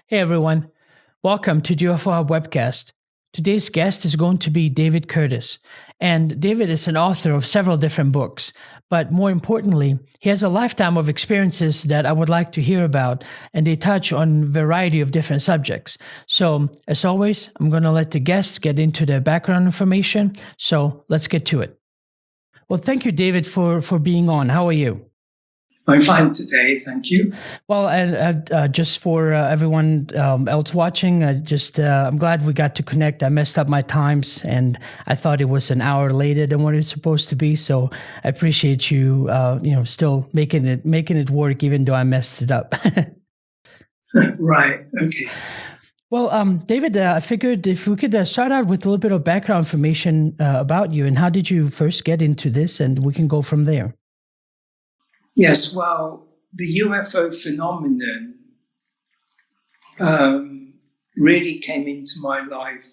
Hey everyone, welcome to the UFO Webcast. Today's guest is going to be David Curtis. And David is an author of several different books, but more importantly, he has a lifetime of experiences that I would like to hear about, and they touch on a variety of different subjects. So, as always, I'm going to let the guests get into their background information. So, let's get to it. Well, thank you, David, for being on. How are you? I'm fine today, thank you. Well, just for everyone else watching, I'm glad we got to connect. I messed up my times, and I thought it was an hour later than what it's supposed to be. So I appreciate you, still making it work, even though I messed it up. Right. Okay. Well, David, I figured if we could start out with a little bit of background information about you, and how did you first get into this, and we can go from there. Yes, well, the UFO phenomenon really came into my life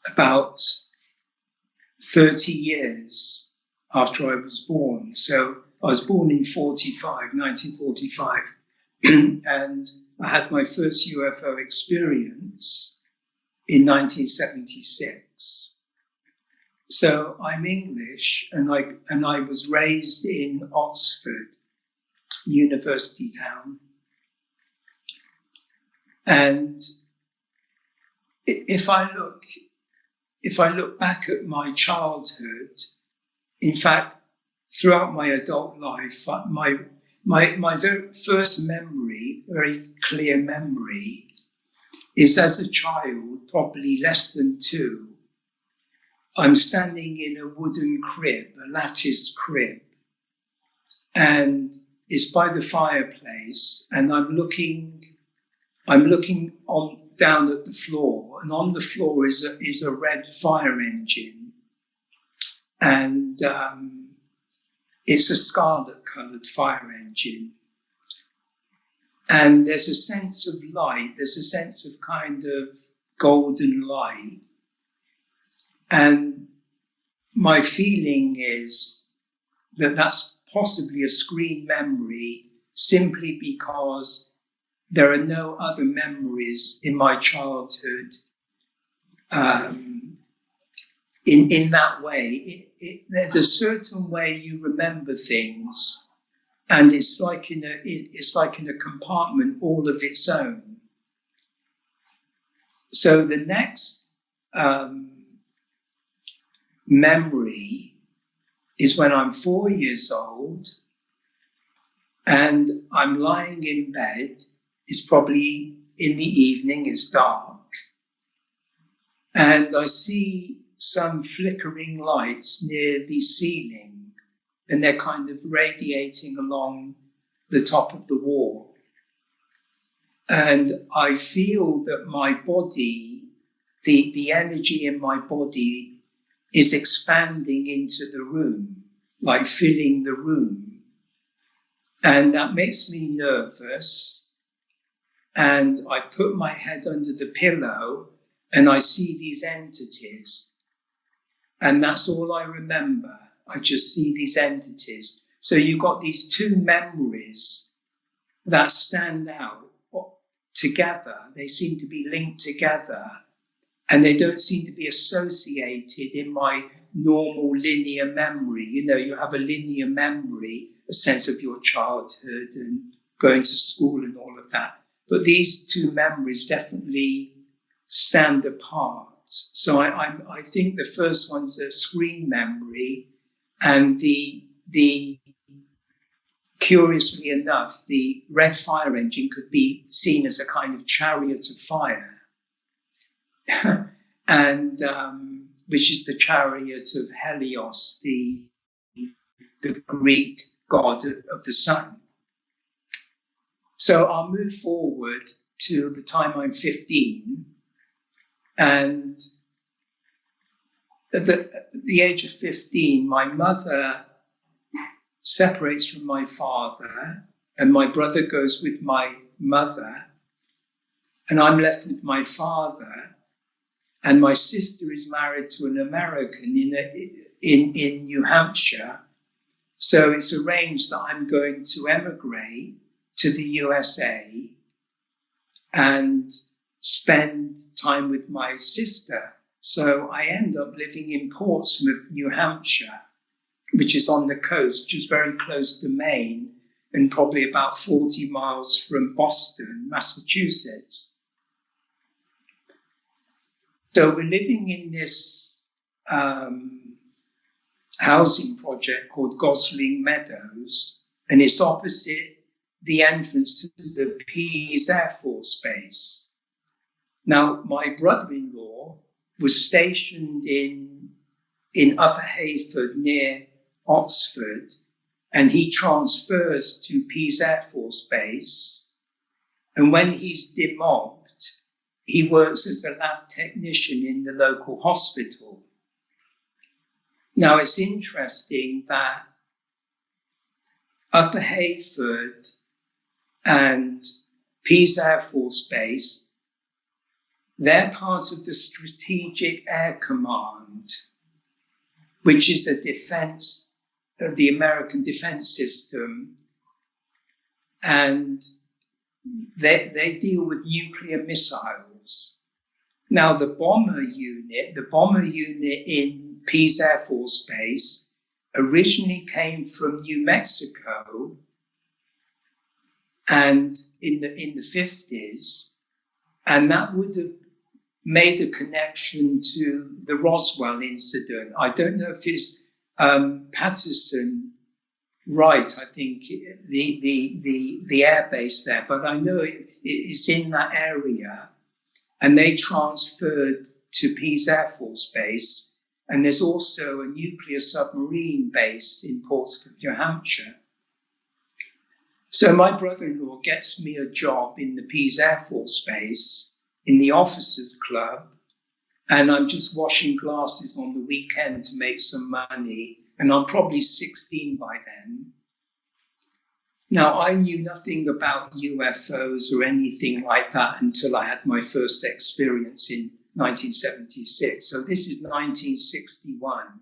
about 30 years after I was born. So I was born in 1945, and I had my first UFO experience in 1976. So I'm English, and I was raised in Oxford, university town. And if I look back at my childhood, in fact, throughout my adult life, my very first memory, very clear memory, is as a child, probably less than 2. I'm standing in a wooden crib, a lattice crib, and it's by the fireplace, and I'm looking down at the floor, and on the floor is a red fire engine, and it's a scarlet-coloured fire engine, and there's a sense of light, there's a sense of kind of golden light. And my feeling is that that's possibly a screen memory, simply because there are no other memories in my childhood in that way. There's a certain way you remember things, and it's like in a compartment all of its own. So the next memory is when I'm 4 years old and I'm lying in bed. It's probably in the evening, it's dark, and I see some flickering lights near the ceiling, and they're kind of radiating along the top of the wall. And I feel that my body, the energy in my body is expanding into the room, like filling the room. And that makes me nervous. And I put my head under the pillow and I see these entities. And that's all I remember. I just see these entities. So you've got these two memories that stand out together. They seem to be linked together. And they don't seem to be associated in my normal linear memory. You know, you have a linear memory, a sense of your childhood and going to school and all of that. But these two memories definitely stand apart. So I think the first one's a screen memory, and the curiously enough, the red fire engine could be seen as a kind of chariot of fire. And which is the chariot of Helios, the Greek god of the sun. So I'll move forward to the time I'm 15, and at the age of 15, my mother separates from my father, and my brother goes with my mother, and I'm left with my father. And my sister is married to an American in New Hampshire. So it's arranged that I'm going to emigrate to the USA and spend time with my sister. So I end up living in Portsmouth, New Hampshire, which is on the coast, just very close to Maine, and probably about 40 miles from Boston, Massachusetts. So we're living in this housing project called Gosling Meadows, and it's opposite the entrance to the Pease Air Force Base. Now, my brother-in-law was stationed in Upper Hayford near Oxford, and he transfers to Pease Air Force Base. And when he's demobbed, he works as a lab technician in the local hospital. Now, it's interesting that Upper Hayford and Pease Air Force Base, they're part of the Strategic Air Command, which is a defense of the American defense system. And they deal with nuclear missiles. Now, the bomber unit in Pease Air Force Base originally came from New Mexico, and in the 50s, and that would have made a connection to the Roswell incident. I don't know if it's Patterson Wright, I think, the air base there, but I know it's in that area, and they transferred to Pease Air Force Base, and there's also a nuclear submarine base in Portsmouth, New Hampshire. So my brother-in-law gets me a job in the Pease Air Force Base in the Officers Club, and I'm just washing glasses on the weekend to make some money. And I'm probably 16 by then. Now, I knew nothing about UFOs or anything like that until I had my first experience in 1976. So this is 1961.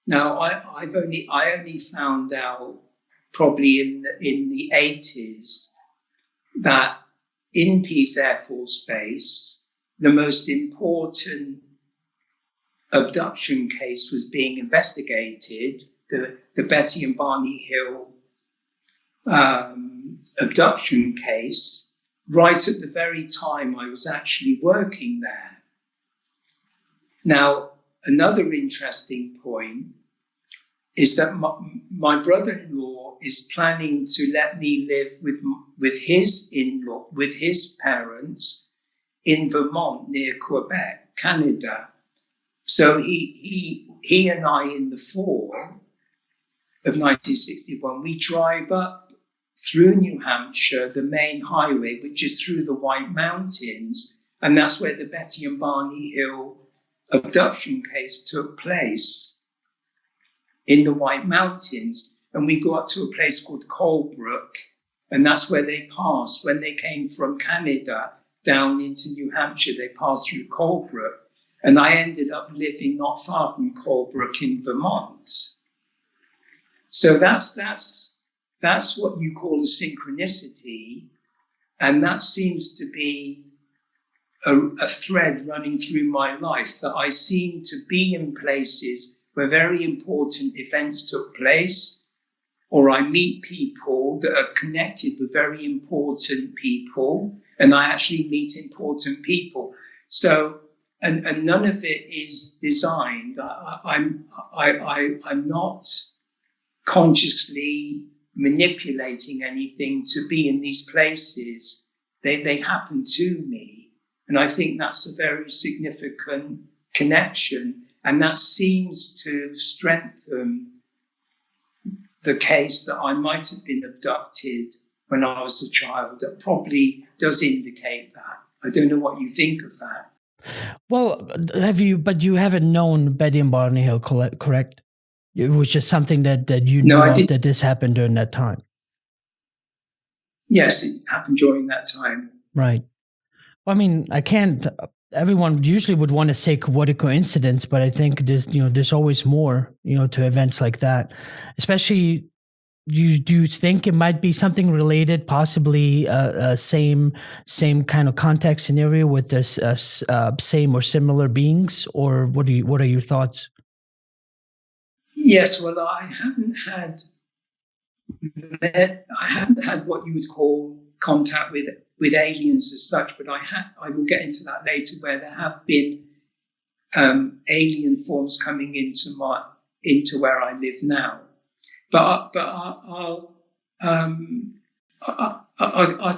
Now, I only found out probably in the 80s that in Pease Air Force Base, the most important abduction case was being investigated, the Betty and Barney Hill abduction case, right at the very time I was actually working there. Now, another interesting point is that my brother-in-law is planning to let me live with his in-law, with his parents in Vermont near Quebec, Canada. So he and I, in the fall of 1961, we drive up through New Hampshire, the main highway, which is through the White Mountains, and that's where the Betty and Barney Hill abduction case took place, in the White Mountains. And we go up to a place called Colebrook, and that's where they passed. When they came from Canada down into New Hampshire, they passed through Colebrook. And I ended up living not far from Colebrook in Vermont. So that's what you call a synchronicity. And that seems to be a thread running through my life, that I seem to be in places where very important events took place, or I meet people that are connected with very important people, and I actually meet important people. So, and none of it is designed. I'm not consciously manipulating anything to be in these places. They happen to me. And I think that's a very significant connection. And that seems to strengthen the case that I might have been abducted when I was a child. That probably does indicate that. I don't know what you think of that. Well, but you haven't known Betty and Barney Hill, correct? It was just something that you knew that this happened during that time. Yes, it happened during that time. Right. Well, I mean, everyone usually would want to say what a coincidence, but I think there's always more, to events like that, especially do you think it might be something related, possibly same kind of context scenario with this same or similar beings, or what are your thoughts? Yes, well, I haven't had what you would call contact with aliens as such, but I will get into that later, where there have been alien forms coming into where I live now. But I'll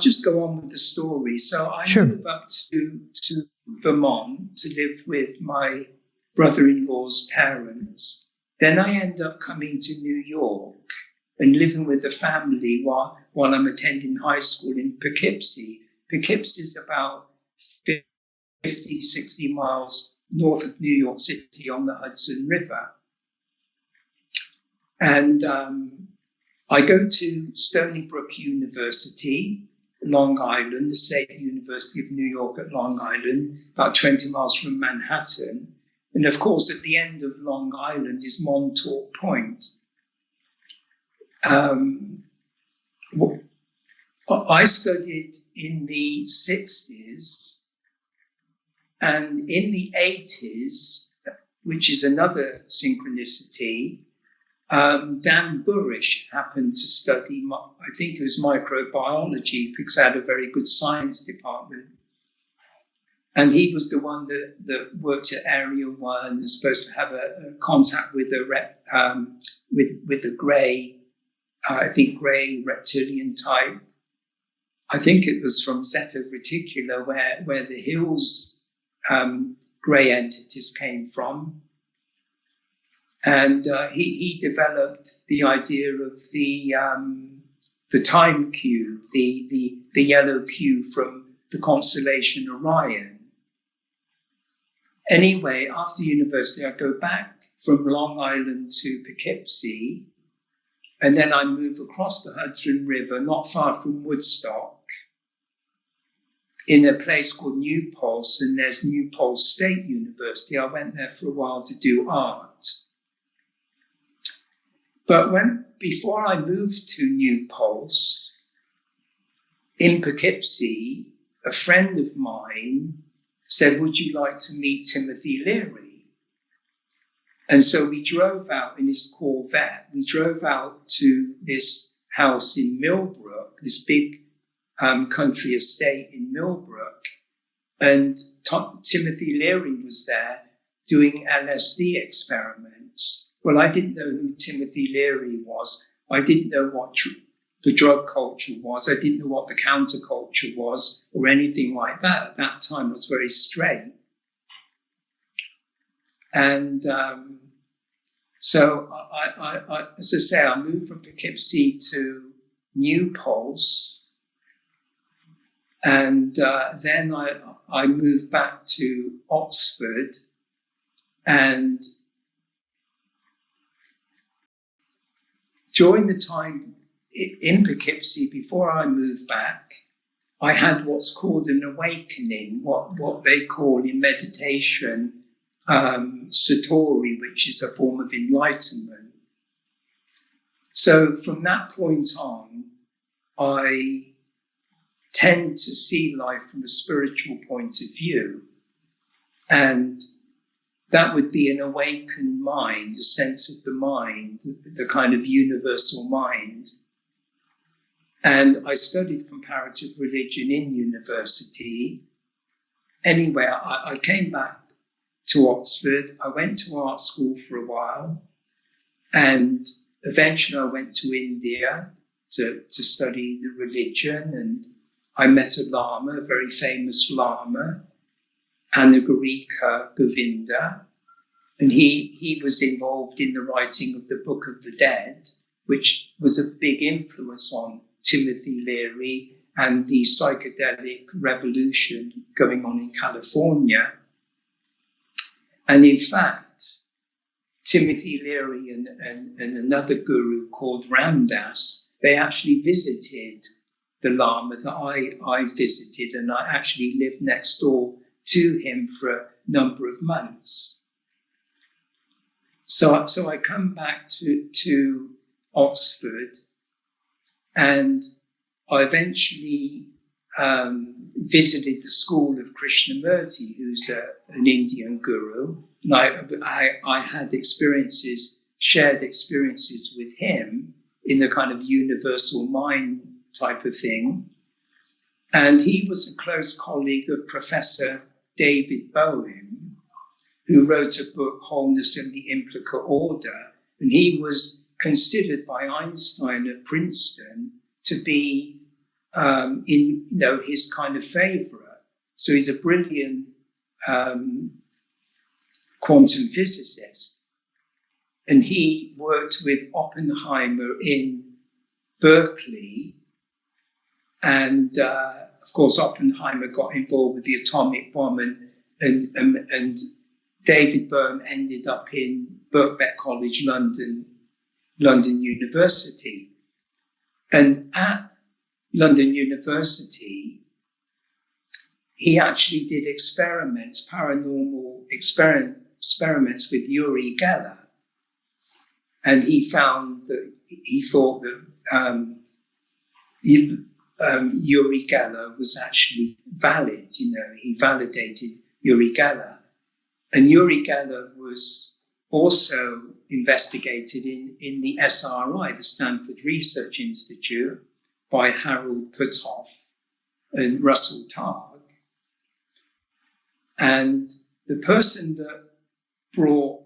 just go on with the story. So I Sure. moved up to Vermont to live with my brother-in-law's parents. Then I end up coming to New York and living with the family while I'm attending high school in Poughkeepsie. Poughkeepsie is about 50, 60 miles north of New York City on the Hudson River. And I go to Stony Brook University, Long Island, the State University of New York at Long Island, about 20 miles from Manhattan. And of course, at the end of Long Island is Montauk Point. I studied in the 60s, and in the 80s, which is another synchronicity, Dan Burish happened to study, I think it was microbiology, because I had a very good science department. And he was the one that worked at Area 1 and was supposed to have a contact with the grey, I think grey reptilian type. I think it was from Zeta Reticula where the Hills grey entities came from. And he developed the idea of the time cube, the yellow cube from the constellation Orion. Anyway, after university, I go back from Long Island to Poughkeepsie, and then I move across the Hudson River, not far from Woodstock, in a place called New Paltz, and there's New Paltz State University. I went there for a while to do art. But before I moved to New Paltz, in Poughkeepsie, a friend of mine said, "Would you like to meet Timothy Leary?" And so we drove out in his Corvette. We drove out to this house in Millbrook, this big country estate in Millbrook. And Timothy Leary was there doing LSD experiments. Well, I didn't know who Timothy Leary was. I didn't know what the drug culture was. I didn't know what the counterculture was or anything like that. At that time, I was very straight. And so, as I say, I moved from Poughkeepsie to New Paltz. And then I moved back to Oxford. And during the time in Poughkeepsie, before I moved back, I had what's called an awakening, what they call in meditation satori, which is a form of enlightenment. So from that point on, I tend to see life from a spiritual point of view. And that would be an awakened mind, a sense of the mind, the kind of universal mind. And I studied comparative religion in university. Anyway, I came back to Oxford. I went to art school for a while. And eventually I went to India to study the religion. And I met a Lama, a very famous Lama, Anagarika Govinda. And he was involved in the writing of the Book of the Dead, which was a big influence on Timothy Leary and the psychedelic revolution going on in California. And in fact, Timothy Leary and another guru called Ramdas, they actually visited the Lama that I visited, and I actually lived next door to him for a number of months. So I come back to Oxford, And I eventually visited the school of Krishnamurti, who's an Indian guru. And I had shared experiences with him in the kind of universal mind type of thing. And he was a close colleague of Professor David Bohm, who wrote a book, Wholeness and the Implicate Order. And he was considered by Einstein at Princeton to be his kind of favorite. So he's a brilliant quantum physicist. And he worked with Oppenheimer in Berkeley. And of course, Oppenheimer got involved with the atomic bomb, and David Bohm ended up in Birkbeck College, London University. And at London University, he actually did paranormal experiments with Uri Geller. And he thought that Uri Geller was actually valid. He validated Uri Geller. And Uri Geller was also investigated in the SRI, the Stanford Research Institute, by Harold Puthoff and Russell Targ. And the person that brought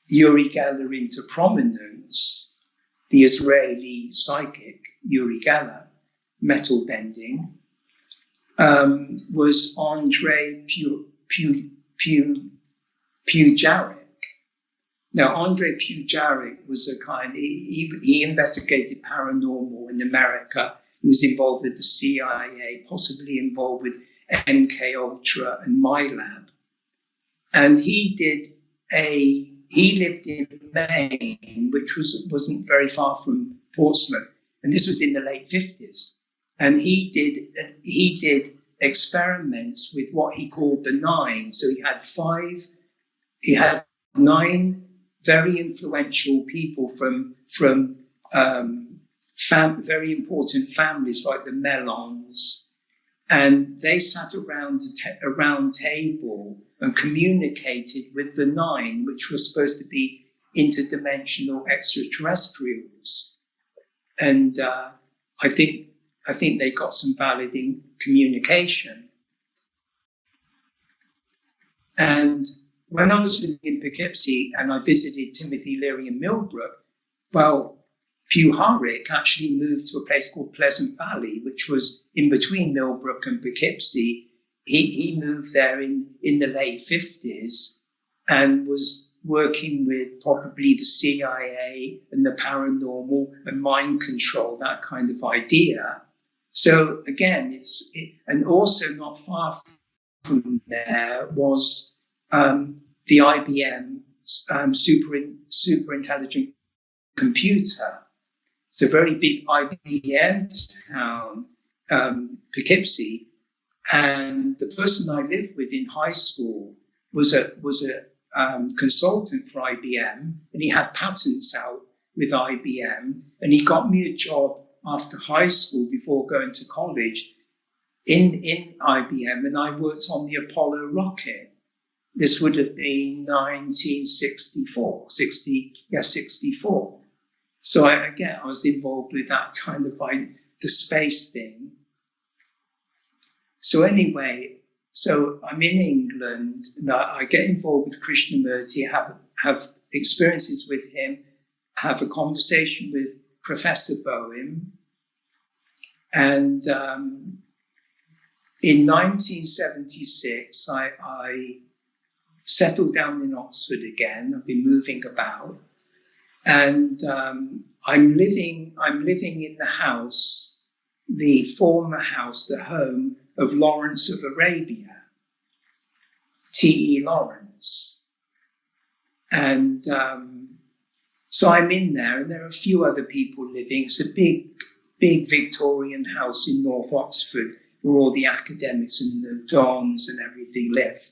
Uri Geller into prominence, the Israeli psychic Uri Geller, metal bending, was Andrei Pujarek. Now, Andrei Pujarek was he investigated paranormal in America. He was involved with the CIA, possibly involved with MK Ultra and MyLab. And he lived in Maine, which wasn't very far from Portsmouth. And this was in the late 50s. And he did experiments with what he called the nine. So he had 9 very influential people from very important families like the Mellons, and they sat around a round table and communicated with the 9, which were supposed to be interdimensional extraterrestrials. And I think they got some valid communication. And when I was living in Poughkeepsie and I visited Timothy Leary and Millbrook, well, Pujarek actually moved to a place called Pleasant Valley, which was in between Millbrook and Poughkeepsie. He moved there in the late 50s and was working with probably the CIA and the paranormal and mind control, that kind of idea. So again, and also not far from there was the IBM super intelligent computer. It's a very big IBM town, Poughkeepsie, and the person I lived with in high school was a consultant for IBM, and he had patents out with IBM, and he got me a job after high school before going to college in IBM, and I worked on the Apollo rocket. This would have been 1964, 64. So I was involved with that kind of the space thing. So anyway, so I'm in England, and I get involved with Krishnamurti, have experiences with him, have a conversation with Professor Boehm, and in 1976, I settled down in Oxford again. I've been moving about, and I'm living in the house, the former house, the home of Lawrence of Arabia, T.E. Lawrence, and so I'm in there, and there are a few other people living. It's a big Victorian house in North Oxford, where all the academics and the dons and everything live.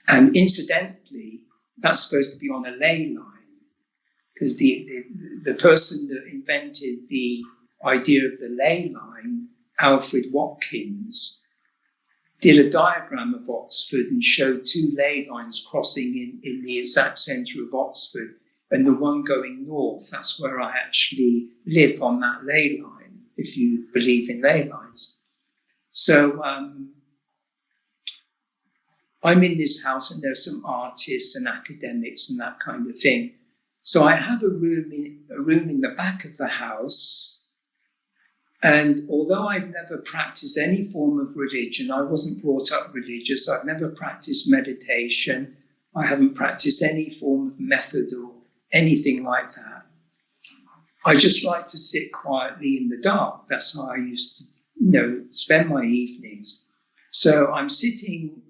And incidentally, that's supposed to be on a ley line, because the person that invented the idea of the ley line, Alfred Watkins, did a diagram of Oxford and showed two ley lines crossing in the exact centre of Oxford, and the one going north, that's where I actually live, on that ley line, if you believe in ley lines. So I'm in this house, and there's some artists and academics and that kind of thing. So I have a room in the back of the house. And although I've never practiced any form of religion, I wasn't brought up religious, I've never practiced meditation, I haven't practiced any form of method or anything like that. I just like to sit quietly in the dark. That's how I used to, spend my evenings. So I'm sitting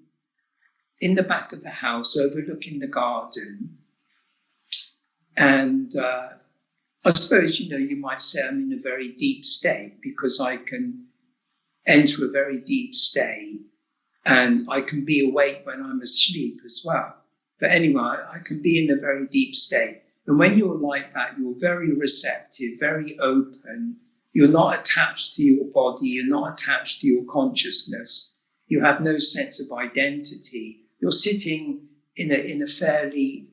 in the back of the house overlooking the garden. And I suppose, you might say I'm in a very deep state, because I can enter a very deep state and I can be awake when I'm asleep as well. But anyway, I can be in a very deep state. And when you're like that, you're very receptive, very open. You're not attached to your body. You're not attached to your consciousness. You have no sense of identity. You're sitting in a fairly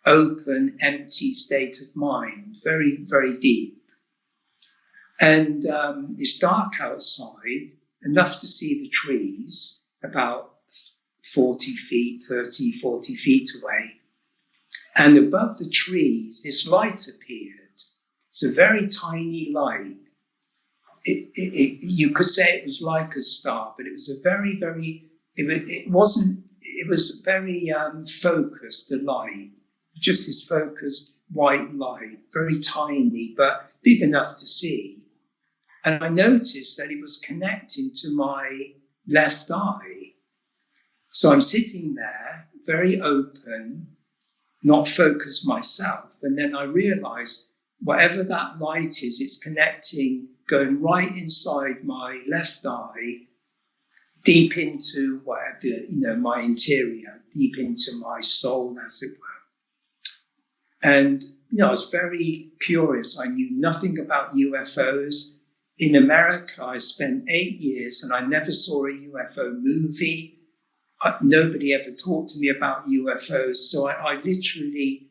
open, empty state of mind, very, very deep. And it's dark outside, enough to see the trees, about 40 feet, 30, 40 feet away. And above the trees, this light appeared. It's a very tiny light. You could say it was like a star, but it was a very, very, it was very focused, the light. Just this focused white light, very tiny, but big enough to see. And I noticed that it was connecting to my left eye. So I'm sitting there, very open, not focused myself. And then I realized whatever that light is, it's connecting, going right inside my left eye, deep into whatever, my interior, deep into my soul, as it were. And, I was very curious. I knew nothing about UFOs. In America, I spent 8 years and I never saw a UFO movie. Nobody ever talked to me about UFOs. So I literally,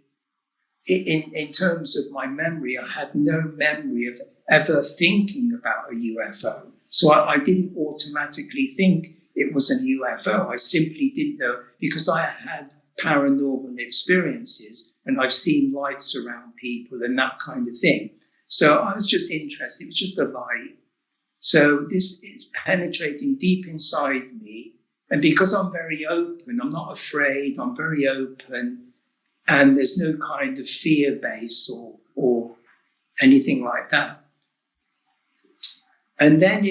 in terms of my memory, I had no memory of ever thinking about a UFO. So I didn't automatically think it was a UFO. I simply didn't know, because I had paranormal experiences and I've seen lights around people and that kind of thing. So I was just interested. It was just a light. So this is penetrating deep inside me. And because I'm very open, I'm not afraid, I'm very open, and there's no kind of fear base or anything like that. And then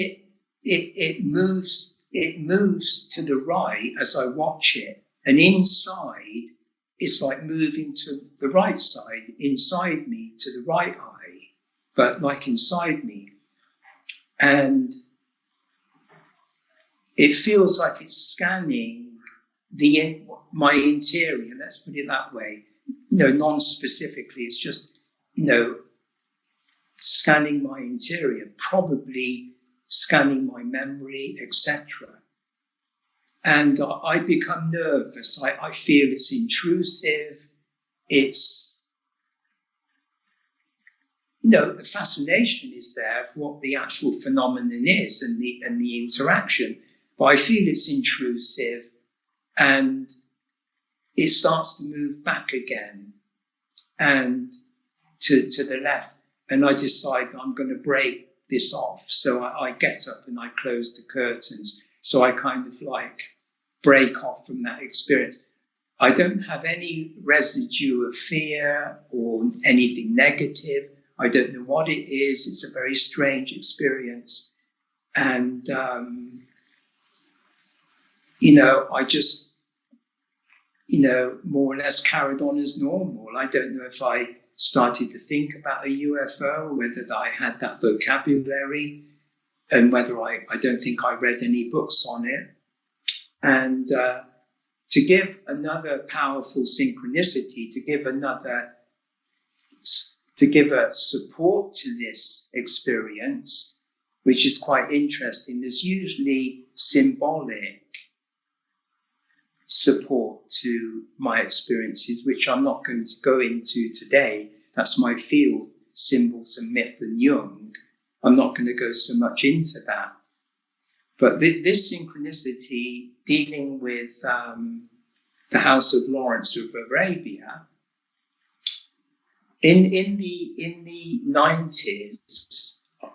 it moves to the right as I watch it. And inside, it's like moving to the right side, inside me, to the right eye, but like inside me. And it feels like it's scanning my interior, let's put it that way. Non-specifically, it's just, scanning my interior, probably scanning my memory, etc. And I become nervous. I feel it's intrusive. It's, the fascination is there for what the actual phenomenon is and the interaction. But I feel it's intrusive, and it starts to move back again and to the left. And I decide I'm going to break this off. So I get up and I close the curtains. So I kind of break off from that experience. I don't have any residue of fear or anything negative. I don't know what it is. It's a very strange experience. And, I just, more or less carried on as normal. I don't know if I started to think about a UFO, whether I had that vocabulary, and whether I don't think I read any books on it. And to give another powerful synchronicity, to give another to give a support to this experience, which is quite interesting. There's usually symbolic support to my experiences, which I'm not going to go into today. That's my field, symbols and myth and Jung. I'm not going to go so much into that. But this synchronicity dealing with the House of Lawrence of Arabia, in the 90s,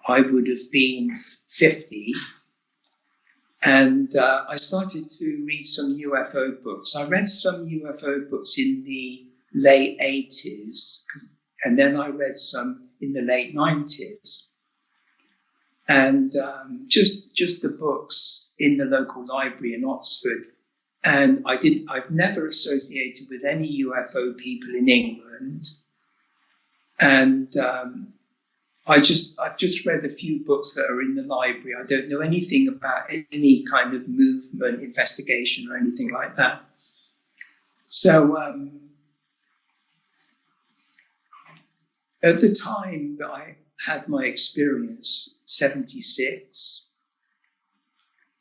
I would have been 50, and I started to read some UFO books. I read some UFO books in the late 80s, and then I read some in the late 90s. And just the books in the local library in Oxford. And I've never associated with any UFO people in England. And I've just read a few books that are in the library. I don't know anything about any kind of movement, investigation, or anything like that. So at the time that I had my experience, 76,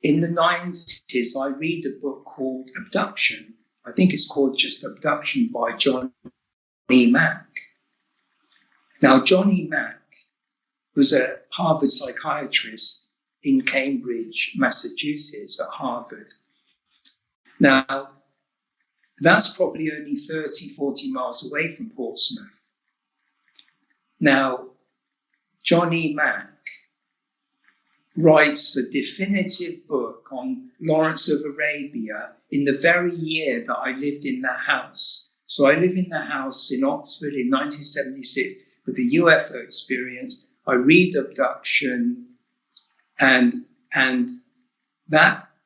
in the 90s, I read a book called Abduction. I think it's called just Abduction by Johnny Mack. Now, Johnny Mack was a Harvard psychiatrist in Cambridge, Massachusetts, at Harvard. Now, that's probably only 30, 40 miles away from Portsmouth. Now, Johnny Mack writes a definitive book on Lawrence of Arabia in the very year that I lived in that house. So I live in the house in Oxford in 1976 with a UFO experience. I read Abduction, and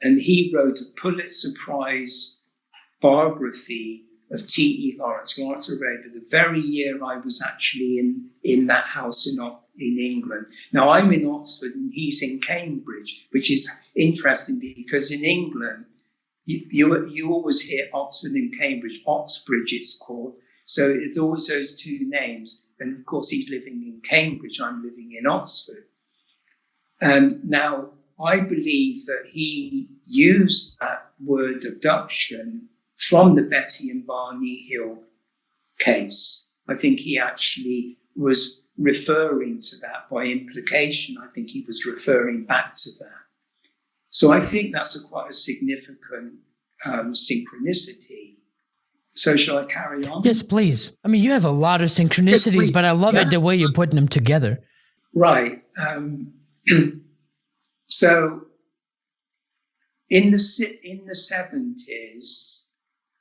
he wrote a Pulitzer Prize biography of T.E. Lawrence of Arabia, the very year I was actually in that house in England. Now, I'm in Oxford and he's in Cambridge, which is interesting because in England, you always hear Oxford and Cambridge. Oxbridge it's called. So it's always those two names. And of course, he's living in Cambridge. I'm living in Oxford. And now, I believe that he used that word abduction from the Betty and Barney Hill case. I think he actually was referring to that by implication. I think he was referring back to that. So I think that's quite a significant synchronicity. So shall I carry on? Yes, please. I mean, you have a lot of synchronicities, yes, but I love it the way you're putting them together. Right. So in the 70s,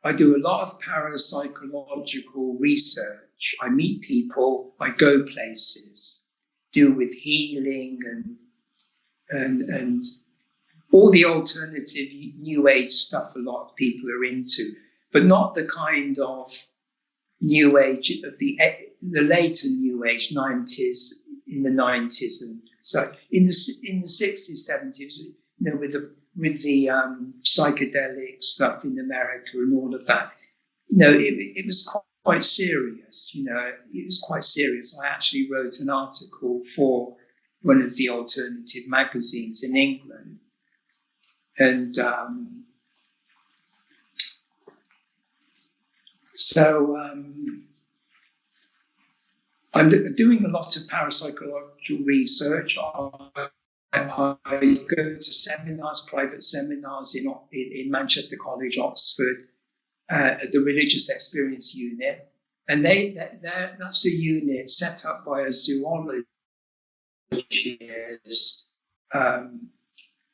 I do a lot of parapsychological research. I meet people, I go places, deal with healing and all the alternative New Age stuff a lot of people are into, but not the kind of New Age of the later New Age 90s, in the 90s, and so in the 60s, 70s, with the psychedelic stuff in America and all of that, it was quite serious. It was quite serious. I actually wrote an article for one of the alternative magazines in England, and so I'm doing a lot of parapsychological research. I go to seminars, private seminars in Manchester College, Oxford, at the Religious Experience Unit. And that's a unit set up by a zoologist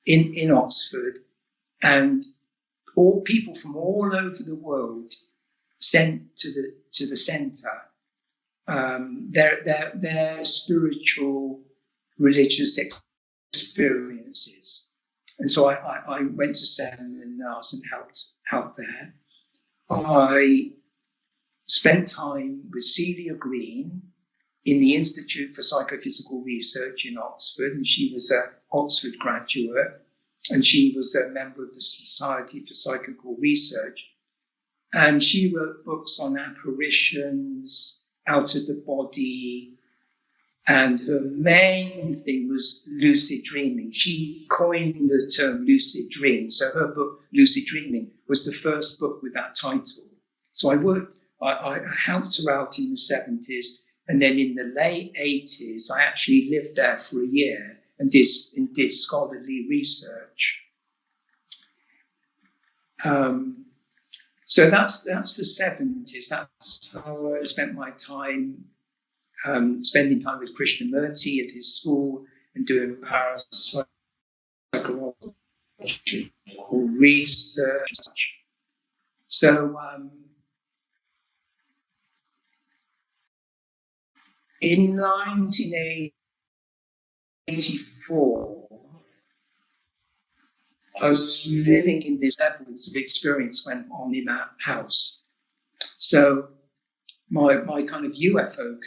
in Oxford. And all people from all over the world sent to the centre their spiritual, religious experiences. And so I went to seminars and helped there. I spent time with Celia Green in the Institute for Psychophysical Research in Oxford, and she was an Oxford graduate, and she was a member of the Society for Psychical Research. And she wrote books on apparitions out of the body. And her main thing was lucid dreaming. She coined the term lucid dream. So her book, Lucid Dreaming, was the first book with that title. So I helped her out in the 70s. And then in the late 80s, I actually lived there for a year and did scholarly research. So that's the 70s. That's how I spent my time. Spending time with Krishnamurti at his school and doing parapsychological research. So in 1984, I was living in this levels of experience went on in that house. So my kind of UFO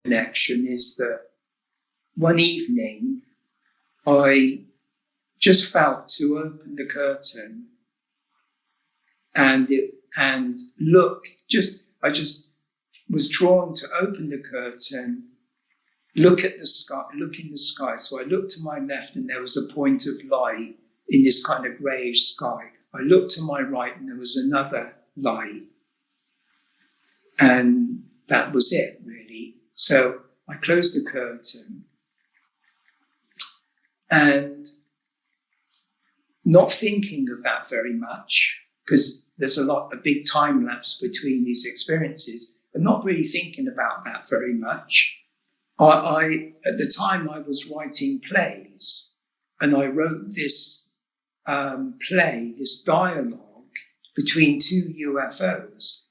connection is that one evening I just felt to open the curtain and look. I just was drawn to open the curtain, look at the sky, look in the sky. So I looked to my left and there was a point of light in this kind of greyish sky. I looked to my right and there was another light, and that was it really. So I closed the curtain and not thinking of that very much, because there's a big time lapse between these experiences, but not really thinking about that very much. I at the time I was writing plays, and I wrote this play, this dialogue between two UFOs.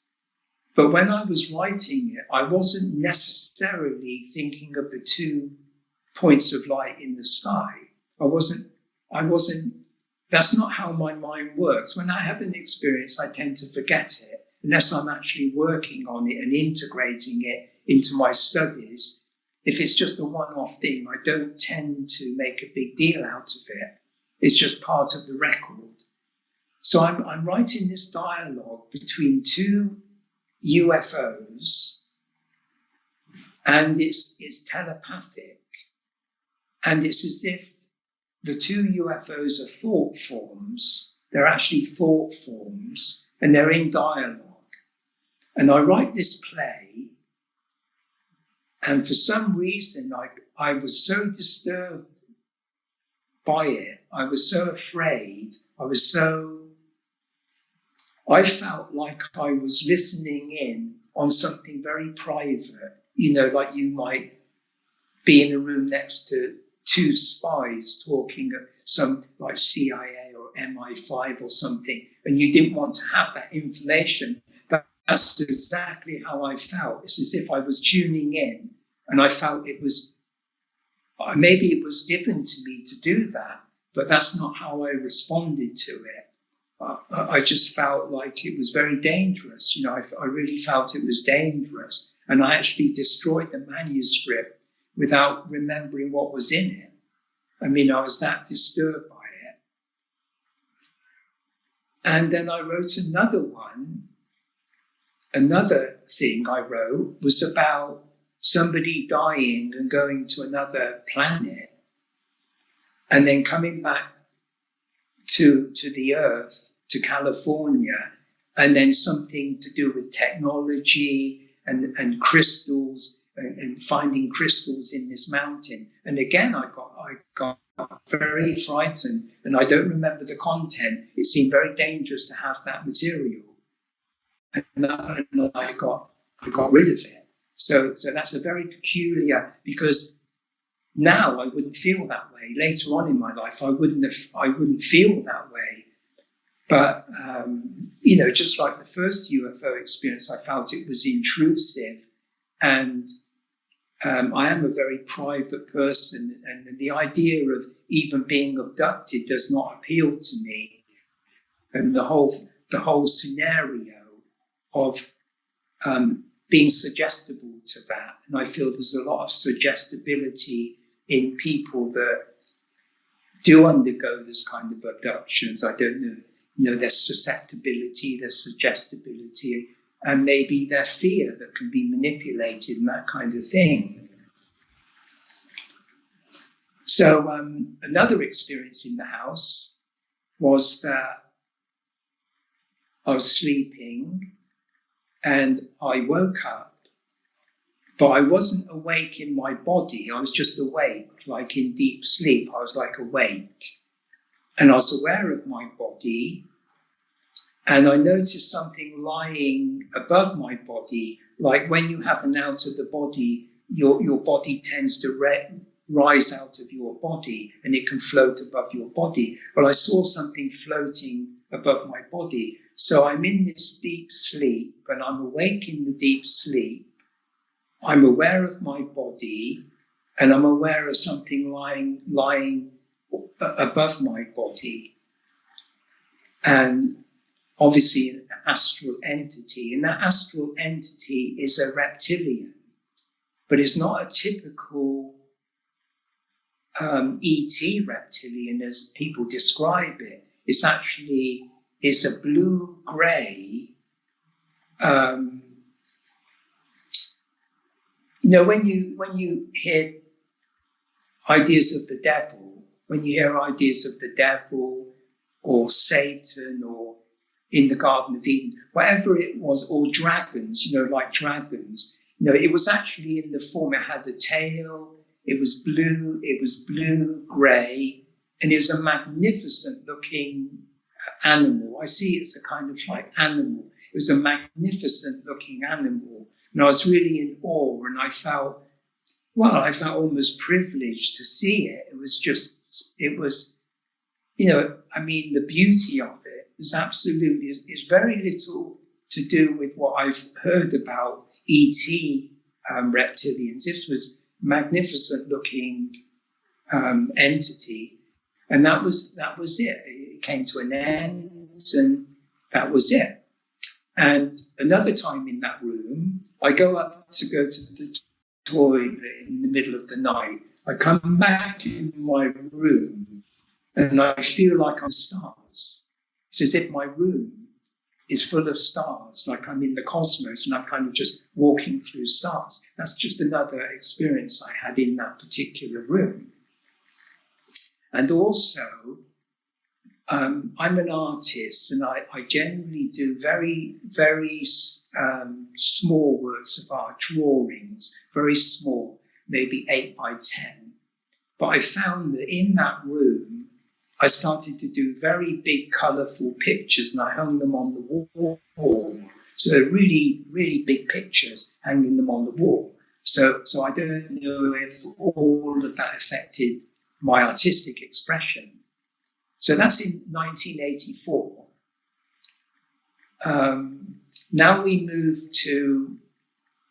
But when I was writing it, I wasn't necessarily thinking of the two points of light in the sky. I wasn't, that's not how my mind works. When I have an experience, I tend to forget it unless I'm actually working on it and integrating it into my studies. If it's just a one-off thing, I don't tend to make a big deal out of it. It's just part of the record. So I'm writing this dialogue between two UFOs, and it's telepathic, and it's as if the two UFOs are thought forms. They're actually thought forms, and they're in dialogue. And I write this play, and for some reason I was so disturbed by it. I was so afraid. I felt like I was listening in on something very private, like you might be in a room next to two spies talking at some like CIA or MI5 or something, and you didn't want to have that information. That's exactly how I felt. It's as if I was tuning in, and I felt it was, maybe it was given to me to do that, but that's not how I responded to it. I just felt like it was very dangerous. I really felt it was dangerous. And I actually destroyed the manuscript without remembering what was in it. I was that disturbed by it. And then I wrote another one. Another thing I wrote was about somebody dying and going to another planet and then coming back to the Earth, to California, and then something to do with technology and crystals and finding crystals in this mountain. And again, I got very frightened, and I don't remember the content. It seemed very dangerous to have that material, and I got rid of it. So that's a very peculiar, because now I wouldn't feel that way. Later on in my life, I wouldn't feel that way. But, just like the first UFO experience, I felt it was intrusive. And I am a very private person. And the idea of even being abducted does not appeal to me. And the whole scenario of being suggestible to that. And I feel there's a lot of suggestibility in people that do undergo this kind of abductions. I don't know. There's susceptibility, there's suggestibility, and maybe their fear that can be manipulated and that kind of thing. So another experience in the house was that I was sleeping and I woke up, but I wasn't awake in my body. I was just awake, like in deep sleep. I was like awake. And I was aware of my body. And I noticed something lying above my body. Like when you have an out of the body, your body tends to rise out of your body and it can float above your body. Well, I saw something floating above my body. So I'm in this deep sleep and I'm awake in the deep sleep. I'm aware of my body and I'm aware of something lying above my body. And obviously an astral entity. And that astral entity is a reptilian, but it's not a typical ET reptilian as people describe it. It's a blue-grey. When you hear ideas of the devil, or Satan or in the Garden of Eden, whatever it was, or dragons, like dragons, it was actually in the form, it had a tail, it was blue-grey, and it was a magnificent looking animal. I see it as a kind of like animal. It was a magnificent looking animal. And I was really in awe, and I felt almost privileged to see it. The beauty of it is very little to do with what I've heard about ET reptilians. This was magnificent looking entity, and that was it. It came to an end, and that was it. And another time in that room, I go to the toilet in the middle of the night. I come back in my room and I feel like I'm stars. It's as if my room is full of stars, like I'm in the cosmos and I'm kind of just walking through stars. That's just another experience I had in that particular room. And also, I'm an artist, and I generally do very, very small works of art, drawings, very small, maybe 8 by 10. But I found that in that room, I started to do very big, colourful pictures, and I hung them on the wall. So they're really, really big pictures, hanging them on the wall. So I don't know if all of that affected my artistic expression. So that's in 1984. Now we move to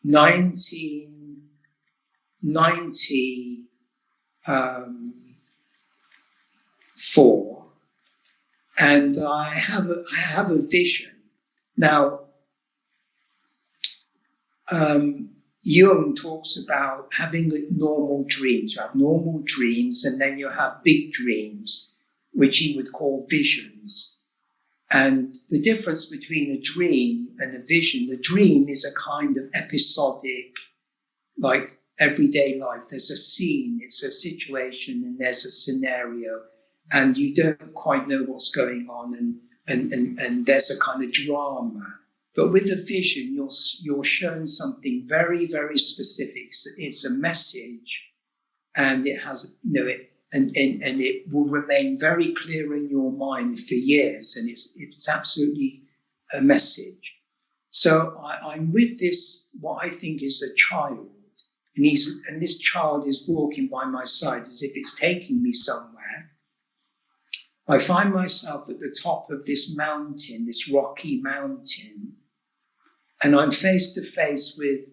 1994, and I have a vision. Now, Jung talks about having normal dreams. You have normal dreams, and then you have big dreams, which he would call visions. And the difference between a dream and a vision, the dream is a kind of episodic, like everyday life. There's a scene, it's a situation, and there's a scenario, and you don't quite know what's going on, and there's a kind of drama. But with a vision, you're shown something very, very specific. So it's a message, and it has, and it will remain very clear in your mind for years, and it's absolutely a message. So I'm with this, what I think is a child, and this child is walking by my side as if it's taking me somewhere. I find myself at the top of this mountain, this rocky mountain, and I'm face to face with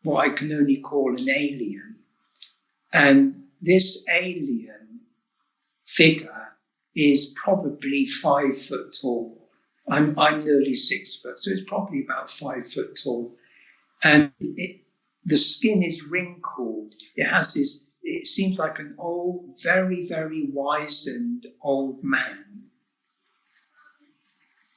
what I can only call an alien. And this alien figure is probably 5 foot tall. I'm nearly 6 foot, so it's probably about 5 foot tall. And the skin is wrinkled. It seems like an old, very, very wizened old man.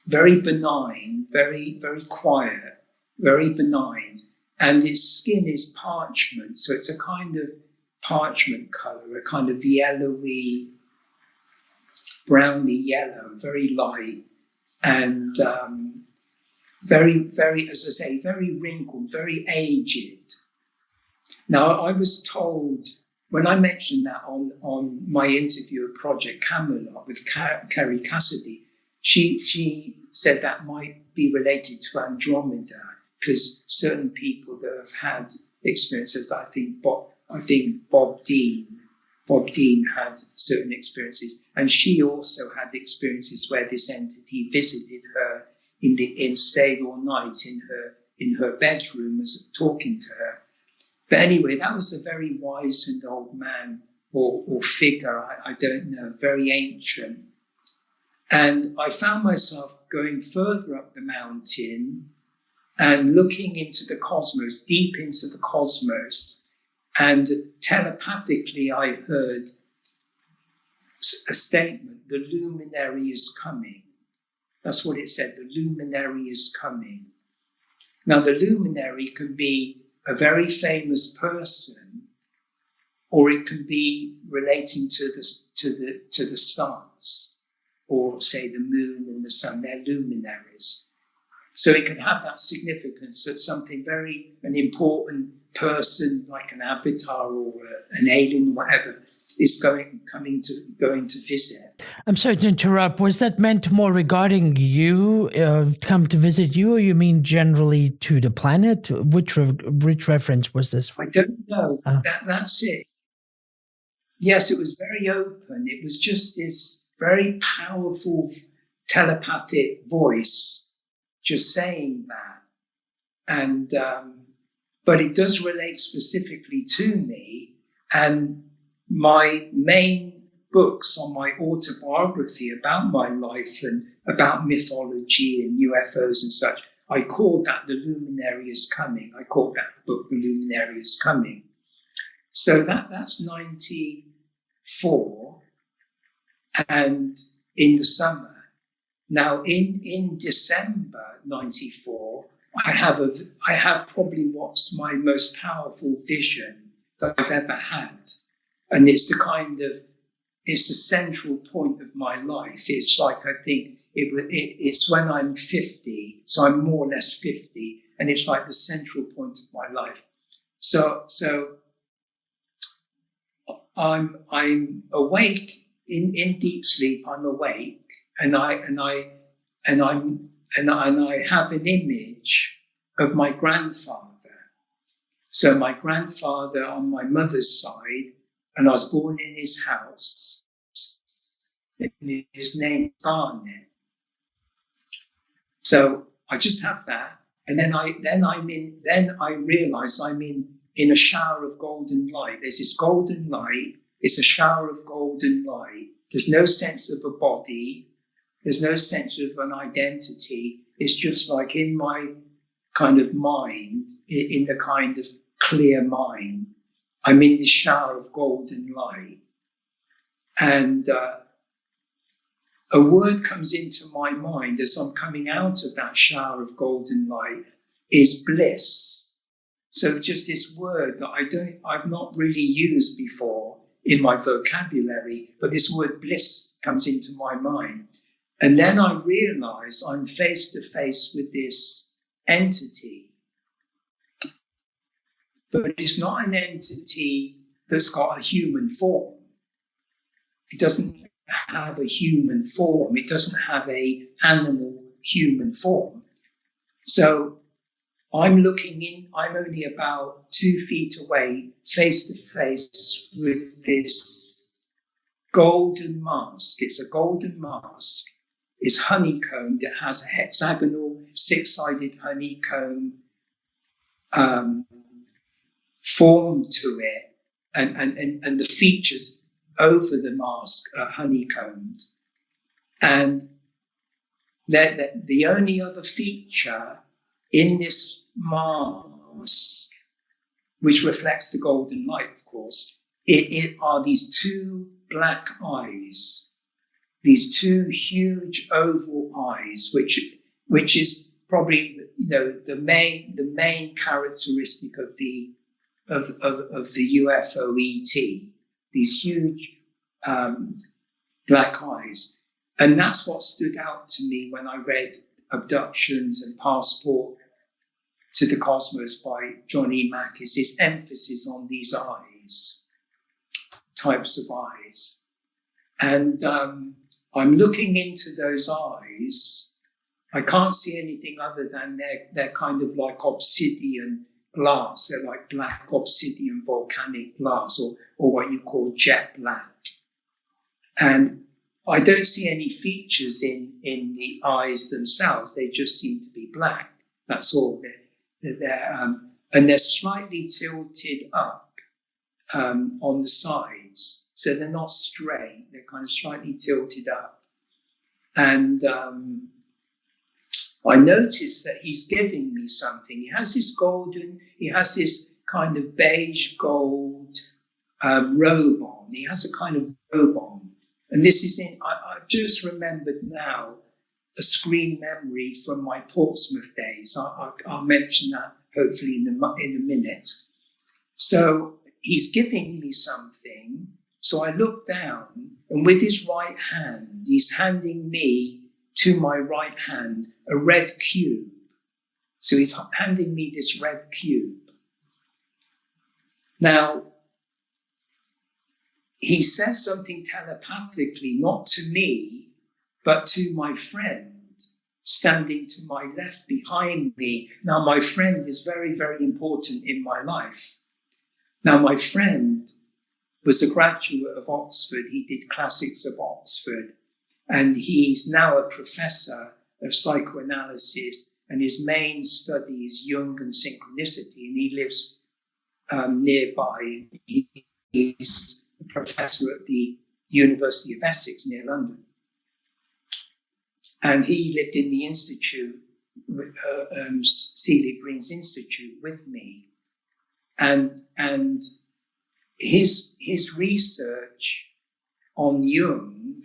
Very benign, very, very quiet. very benign, and its skin is parchment, so it's a kind of parchment color, a kind of yellowy, browny yellow, very light, and very, very, as I say, very wrinkled, very aged. Now, I was told, when I mentioned that on my interview at Project Camelot with Kerry Cassidy, she said that might be related to Andromeda, because certain people that have had experiences, I think Bob Dean had certain experiences, and she also had experiences where this entity visited her and stayed all night in her bedroom, as talking to her. But anyway, that was a very wise and old man or figure, I don't know, very ancient. And I found myself going further up the mountain and looking into the cosmos, deep into the cosmos, and telepathically I heard a statement, the luminary is coming. That's what it said, the luminary is coming. Now the luminary can be a very famous person, or it can be relating to the stars, or say the moon and the sun, they're luminaries. So it can have that significance that something an important person, like an avatar or an alien, whatever, is going to visit. I'm sorry to interrupt. Was that meant more regarding you, come to visit you, or you mean generally to the planet? Which reference was this? I don't know. That's it. Yes, it was very open. It was just this very powerful telepathic voice just saying that. And but it does relate specifically to me, and my main books on my autobiography about my life and about mythology and UFOs and such, I called that The Luminary is Coming. I called that book The Luminary is Coming. So that's 94, and in the summer. Now in December 94, I have probably what's my most powerful vision that I've ever had. And it's the central point of my life. It's like, I think it's when I'm 50, so I'm more or less 50, and it's like the central point of my life. So I'm awake in deep sleep. I'm awake, and I have an image of my grandfather. So my grandfather on my mother's side, and I was born in his house. His name is Barnett. So I just have that, and then I realize I'm in a shower of golden light. There's this golden light. It's a shower of golden light. There's no sense of a body. There's no sense of an identity. It's just like in my kind of mind, in the kind of clear mind, I'm in this shower of golden light. And a word comes into my mind as I'm coming out of that shower of golden light is bliss. So just this word that I've not really used before in my vocabulary, but this word bliss comes into my mind. And then I realize I'm face to face with this entity. But it's not an entity that's got a human form. It doesn't have a human form. It doesn't have an animal human form. So I'm only about 2 feet away, face to face with this golden mask. It's a golden mask. It's honeycombed. It has a hexagonal, six-sided honeycomb form to it, and the features over the mask are honeycombed. And the only other feature in this mask, which reflects the golden light, of course, it are these two black eyes, these two huge oval eyes, which is probably, the main characteristic of the UFO ET, these huge black eyes. And that's what stood out to me when I read Abductions and Passport to the Cosmos by John E. Mack, is his emphasis on these eyes, types of eyes. And I'm looking into those eyes. I can't see anything other than they're kind of like obsidian glass. They're like black obsidian volcanic glass, or what you call jet black. And I don't see any features in the eyes themselves. They just seem to be black. That's all. And they're slightly tilted up on the sides. So they're not straight. They're kind of slightly tilted up. And I noticed that he's giving me something. He has this kind of beige gold robe on. He has a kind of robe on. And this is I've just remembered now a screen memory from my Portsmouth days. I'll mention that hopefully in a minute. So he's giving me something. So I look down, and with his right hand, he's handing me to my right hand a red cube. So he's handing me this red cube. Now, he says something telepathically, not to me, but to my friend standing to my left behind me. Now, my friend is very, very important in my life. Now, my friend was a graduate of Oxford. He did classics of Oxford, and he's now a professor of psychoanalysis, and his main study is Jung and synchronicity, and he lives nearby. He's a professor at the University of Essex near London. And he lived in the institute, Seeley Green's Institute, with me. And his research on Jung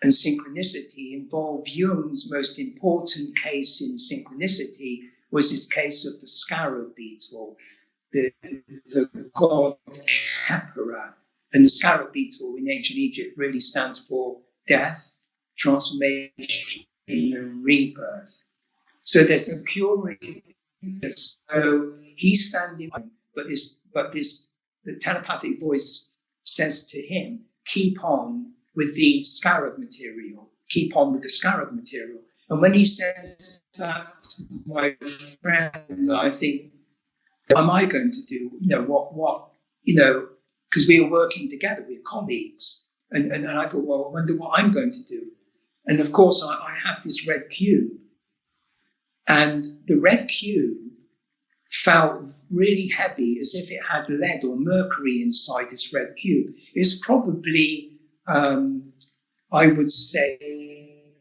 and synchronicity involved Jung's most important case in synchronicity was his case of the scarab beetle, the god Khepera. And the scarab beetle in ancient Egypt really stands for death, transformation, and rebirth. So there's a curious. So he's standing, but the telepathic voice says to him, "Keep on with the scarab material. Keep on with the scarab material." And when he says that to my friend, I think, what am I going to do? What because we were working together, we were colleagues. And I thought, well, I wonder what I'm going to do. And of course, I have this red cube. And the red cube felt really heavy, as if it had lead or mercury inside this red cube. It's probably, I would say,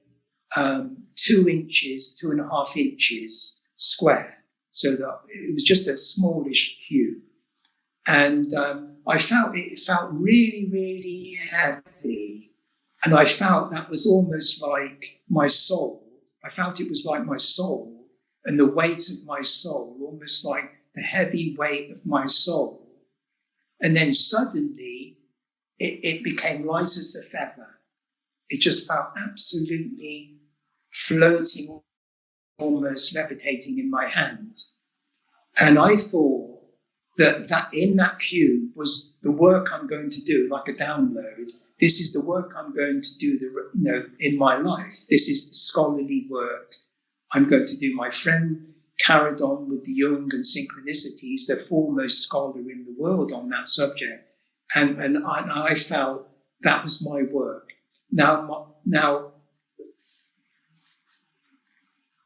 2 inches, 2.5 inches square. So that it was just a smallish cube. And I felt it felt really, really heavy. And I felt that was almost like my soul. I felt it was like my soul and the weight of my soul, almost like the heavy weight of my soul. And then suddenly it became light as a feather. It just felt absolutely floating, almost levitating in my hand. And I thought that in that cube was the work I'm going to do, like a download. This is the work I'm going to do in my life. This is the scholarly work I'm going to do. My friend carried on with the Jung and synchronicity. He's the foremost scholar in the world on that subject. And I felt that was my work. Now,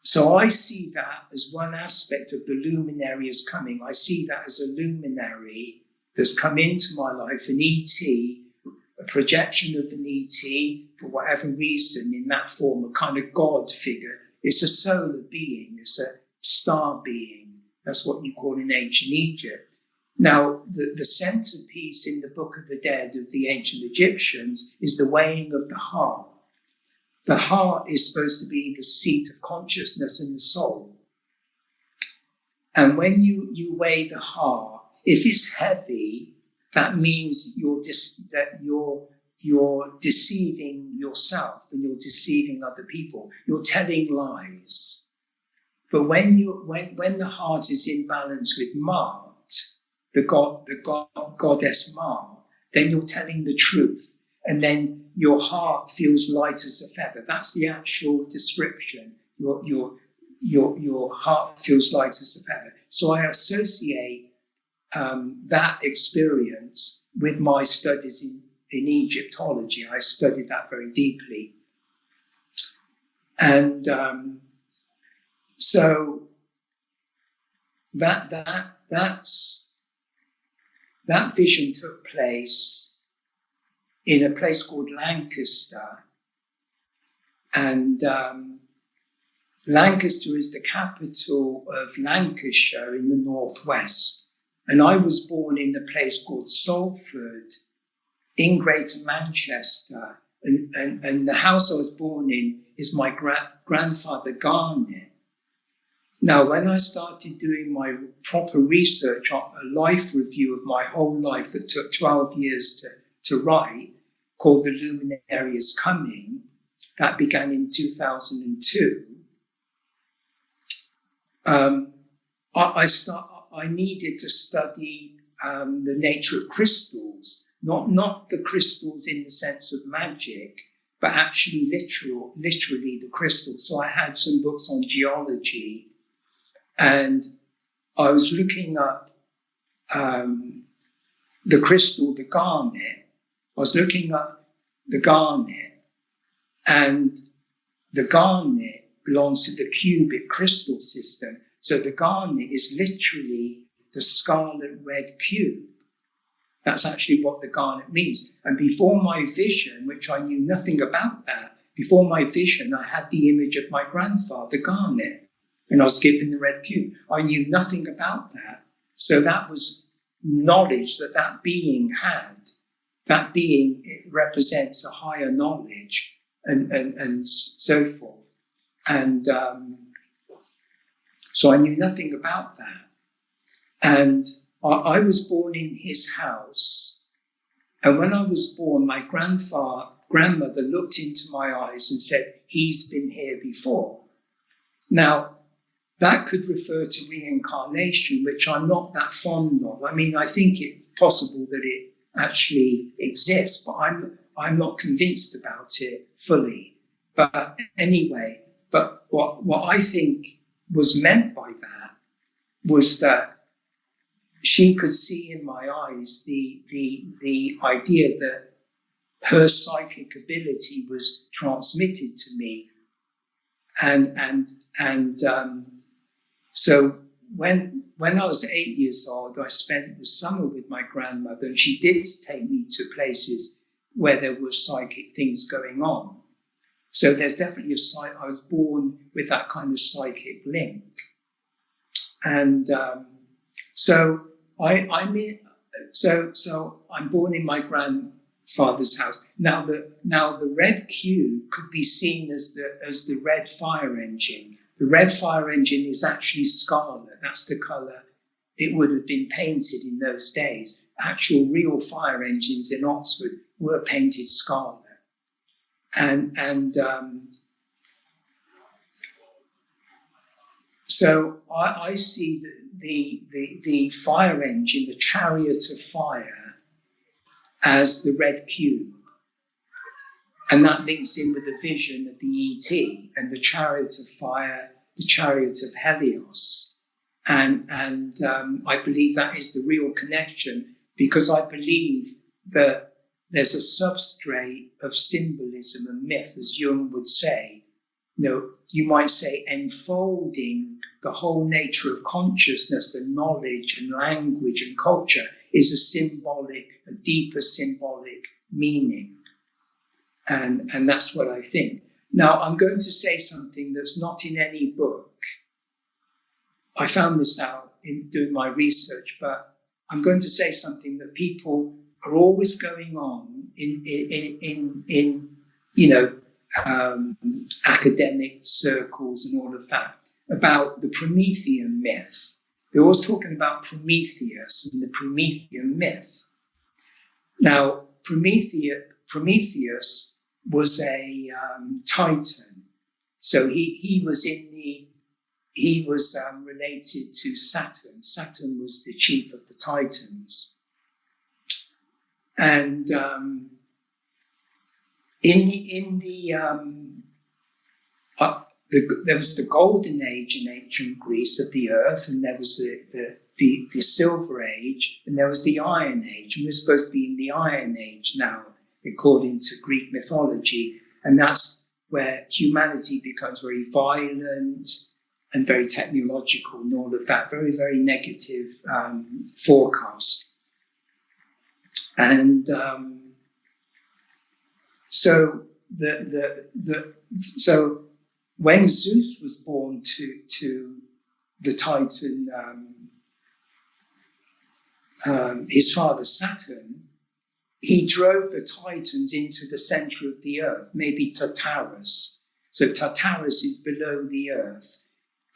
so I see that as one aspect of the luminary is coming. I see that as a luminary that's come into my life, an ET, a projection of an ET, for whatever reason, in that form, a kind of God figure. It's a solar being, it's a star being. That's what you call in ancient Egypt. Now, the centerpiece in the Book of the Dead of the ancient Egyptians is the weighing of the heart. The heart is supposed to be the seat of consciousness in the soul. And when you weigh the heart, if it's heavy, that means you're deceiving yourself and you're deceiving other people. You're telling lies. But when the heart is in balance with Mart, the goddess Mart, then you're telling the truth, and then your heart feels light as a feather. That's the actual description. Your heart feels light as a feather. So I associate that experience with my studies in Egyptology. I studied that very deeply, and so that vision took place in a place called Lancaster, and Lancaster is the capital of Lancashire in the northwest. And I was born in a place called Salford in Greater Manchester. And the house I was born in is my grandfather Garnet. Now, when I started doing my proper research, a life review of my whole life that took 12 years to write, called The Luminary is Coming, that began in 2002, I needed to study the nature of crystals, not the crystals in the sense of magic, but actually literally the crystals. So I had some books on geology, and I was looking up the crystal, the garnet. I was looking up the garnet, and the garnet belongs to the cubic crystal system. So the garnet is literally the scarlet red cube. That's actually what the garnet means. And before my vision, which I knew nothing about that, before my vision, I had the image of my grandfather, Garnet, and I was given the red cube. I knew nothing about that. So that was knowledge that being had. That being, it represents a higher knowledge and so forth. And so I knew nothing about that. And I was born in his house. And when I was born, my grandmother looked into my eyes and said, "He's been here before." Now, that could refer to reincarnation, which I'm not that fond of. I mean, I think it's possible that it actually exists, but I'm not convinced about it fully. But anyway, but what I think was meant by that was that she could see in my eyes the idea that her psychic ability was transmitted to me, and so when I was 8 years old, I spent the summer with my grandmother, and she did take me to places where there were psychic things going on. So there's definitely I was born with that kind of psychic link, and so I'm born in my grandfather's house. Now the red cube could be seen as the red fire engine. The red fire engine is actually scarlet. That's the color it would have been painted in those days. Actual real fire engines in Oxford were painted scarlet. So I see the fire engine, the chariot of fire, as the red cube. And that links in with the vision of the ET and the chariot of fire, the chariot of Helios. And I believe that is the real connection, because I believe that there's a substrate of symbolism and myth, as Jung would say. You might say enfolding the whole nature of consciousness and knowledge and language and culture is a deeper symbolic meaning. And that's what I think. Now, I'm going to say something that's not in any book. I found this out in doing my research, but I'm going to say something that people are always going on in academic circles and all of that, about the Promethean myth. they're always talking about Prometheus and the Promethean myth. Now, Prometheus was a Titan, so he was related to Saturn. Saturn was the chief of the Titans, and there was the golden age in ancient Greece of the earth, and there was the silver age, and there was the iron age, and we're supposed to be in the iron age now, according to Greek mythology, and that's where humanity becomes very violent and very technological and all of that, very, very negative forecast. And so when Zeus was born to the Titan, his father Saturn, he drove the Titans into the center of the earth, maybe Tartarus. So Tartarus is below the earth.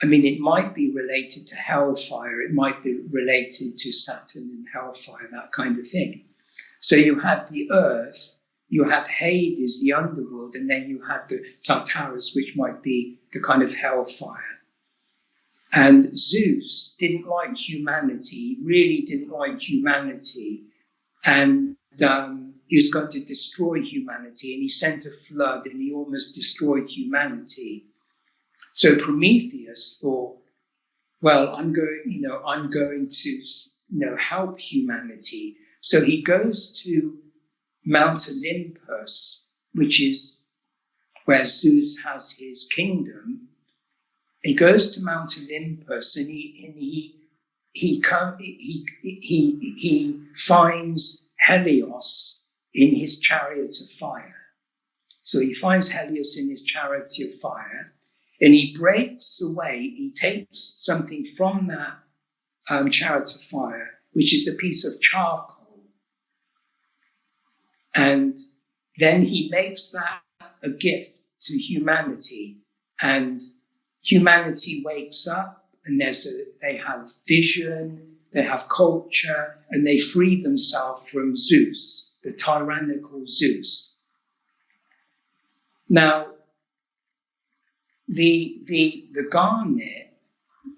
I mean, it might be related to hellfire, it might be related to Saturn and hellfire, that kind of thing. So you had the earth, you had Hades, the underworld, and then you had the Tartarus, which might be the kind of hellfire. And Zeus didn't like humanity, he really didn't like humanity. And he was going to destroy humanity, and he sent a flood, and he almost destroyed humanity. So Prometheus thought, well, I'm going to help humanity. So he goes to Mount Olympus, which is where Zeus has his kingdom. He goes to Mount Olympus, and he finds Helios in his chariot of fire. So he finds Helios in his chariot of fire, and he breaks away. He takes something from that chariot of fire, which is a piece of charcoal, and then he makes that a gift to humanity, and humanity wakes up, and they have vision, they have culture, and they free themselves from Zeus, the tyrannical Zeus. Now, the garnet,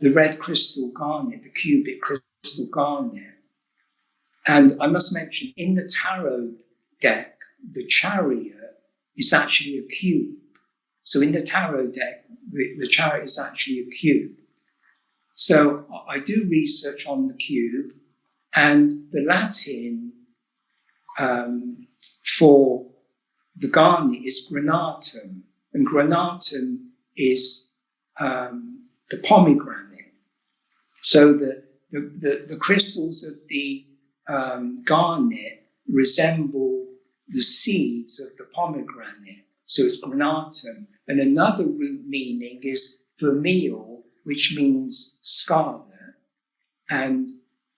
the red crystal garnet, the cubic crystal garnet, and I must mention, in the tarot deck, the chariot is actually a cube. So in the tarot deck, the chariot is actually a cube. So I do research on the cube, and the Latin for the garnet is granatum, and granatum is the pomegranate. So the crystals of the garnet resemble the seeds of the pomegranate. So it's granatum. And another root meaning is vermeil, which means scarlet. And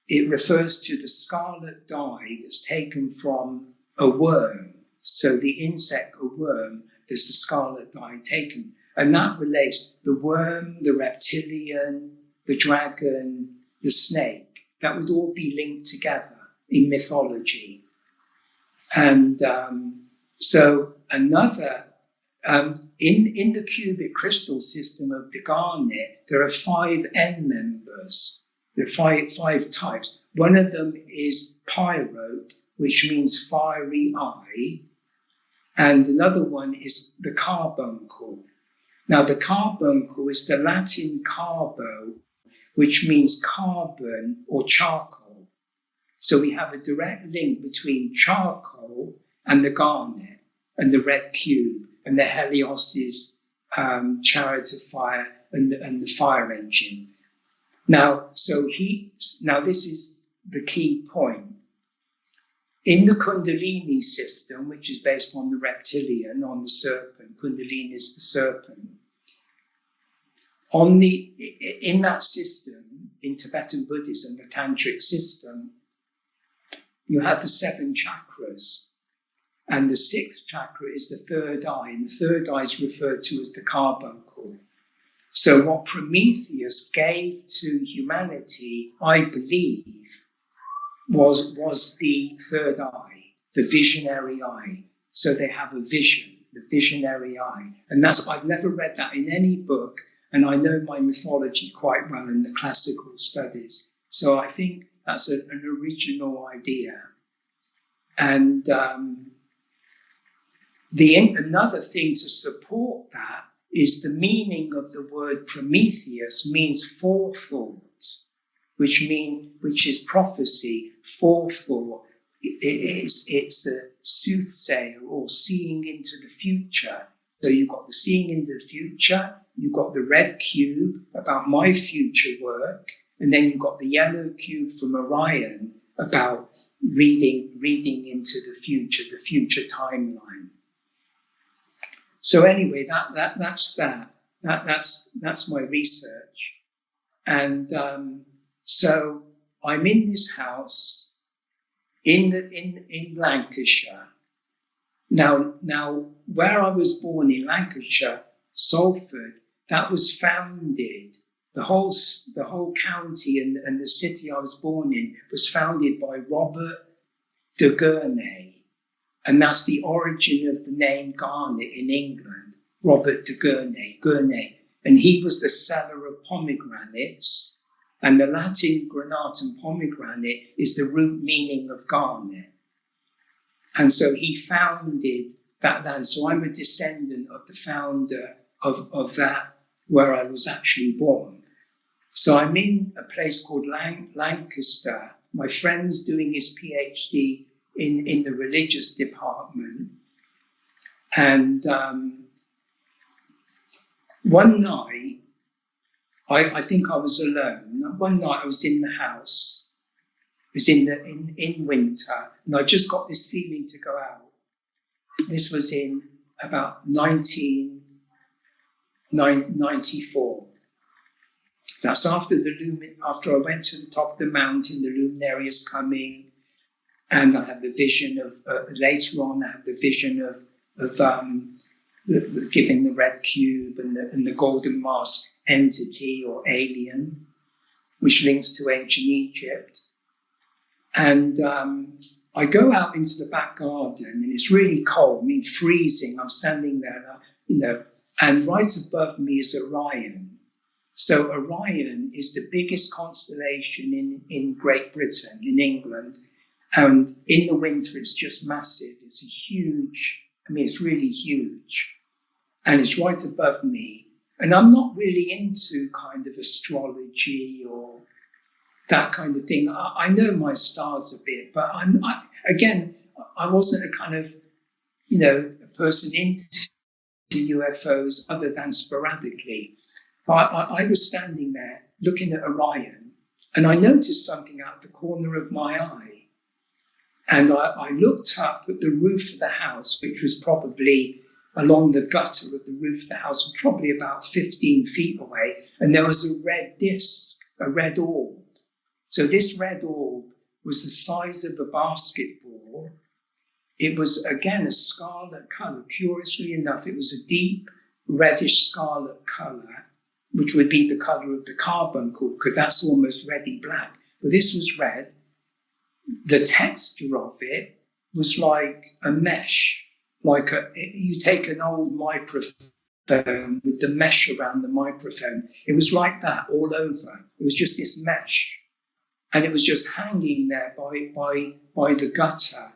it refers to the scarlet dye that's taken from a worm. So the insect, a worm, there's the scarlet dye taken. And that relates the worm, the reptilian, the dragon, the snake. That would all be linked together in mythology. And so another, in the cubic crystal system of the garnet, there are 5 end members. There are five types. One of them is pyrope, which means fiery eye. And another one is the carbuncle. Now, the carbuncle is the Latin carbo, which means carbon or charcoal. So we have a direct link between charcoal and the garnet and the red cube and the Helios' chariot of fire and the fire engine. Now, this is the key point. In the Kundalini system, which is based on the reptilian, on the serpent, Kundalini is the serpent. In that system, in Tibetan Buddhism, the Tantric system, you have the 7 chakras. And the 6th chakra is the third eye, and the third eye is referred to as the carbuncle. So what Prometheus gave to humanity, I believe, was the third eye, the visionary eye. So they have a vision, the visionary eye. And I've never read that in any book, and I know my mythology quite well in the classical studies. So I think that's an original idea. And another thing to support that is the meaning of the word Prometheus means forethought, which is prophecy, forethought. It's a soothsayer or seeing into the future. So you've got the seeing into the future, you've got the red cube about my future work, and then you've got the yellow cube from Orion about reading into the future timeline. So anyway, that's that. That's my research, and so I'm in this house in Lancashire. Now where I was born in Lancashire, Salford, that was founded. The whole county and the city I was born in was founded by Robert de Gournay. And that's the origin of the name Garnet in England, Robert de Gournay. And he was the seller of pomegranates. And the Latin granatum pomegranate is the root meaning of garnet. And so he founded that land. So I'm a descendant of the founder of that, where I was actually born. So I'm in a place called Lancaster. My friend's doing his PhD in the religious department. And one night, I think I was alone. One night I was in the house. It was in winter, and I just got this feeling to go out. This was in about 1994. That's after I went to the top of the mountain, the luminarius coming, and I had the vision of later on. I had the vision of giving the red cube and the golden mask entity or alien, which links to ancient Egypt. And I go out into the back garden, and it's really cold, freezing. I'm standing there, and right above me is Orion. So Orion is the biggest constellation in Great Britain, in England. And in the winter, it's just massive. It's it's really huge. And it's right above me. And I'm not really into kind of astrology or that kind of thing. I know my stars a bit, but I wasn't a kind of, a person into UFOs other than sporadically. I was standing there looking at Orion, and I noticed something out the corner of my eye. And I looked up at the roof of the house, which was probably along the gutter of the roof of the house, probably about 15 feet away, and there was a red disc, a red orb. So this red orb was the size of a basketball. It was, again, a scarlet color. Curiously enough, it was a deep reddish scarlet color, which would be the color of the carbuncle, because that's almost reddy black. But this was red. The texture of it was like a mesh, you take an old microphone with the mesh around the microphone. It was like that all over. It was just this mesh, and it was just hanging there by the gutter,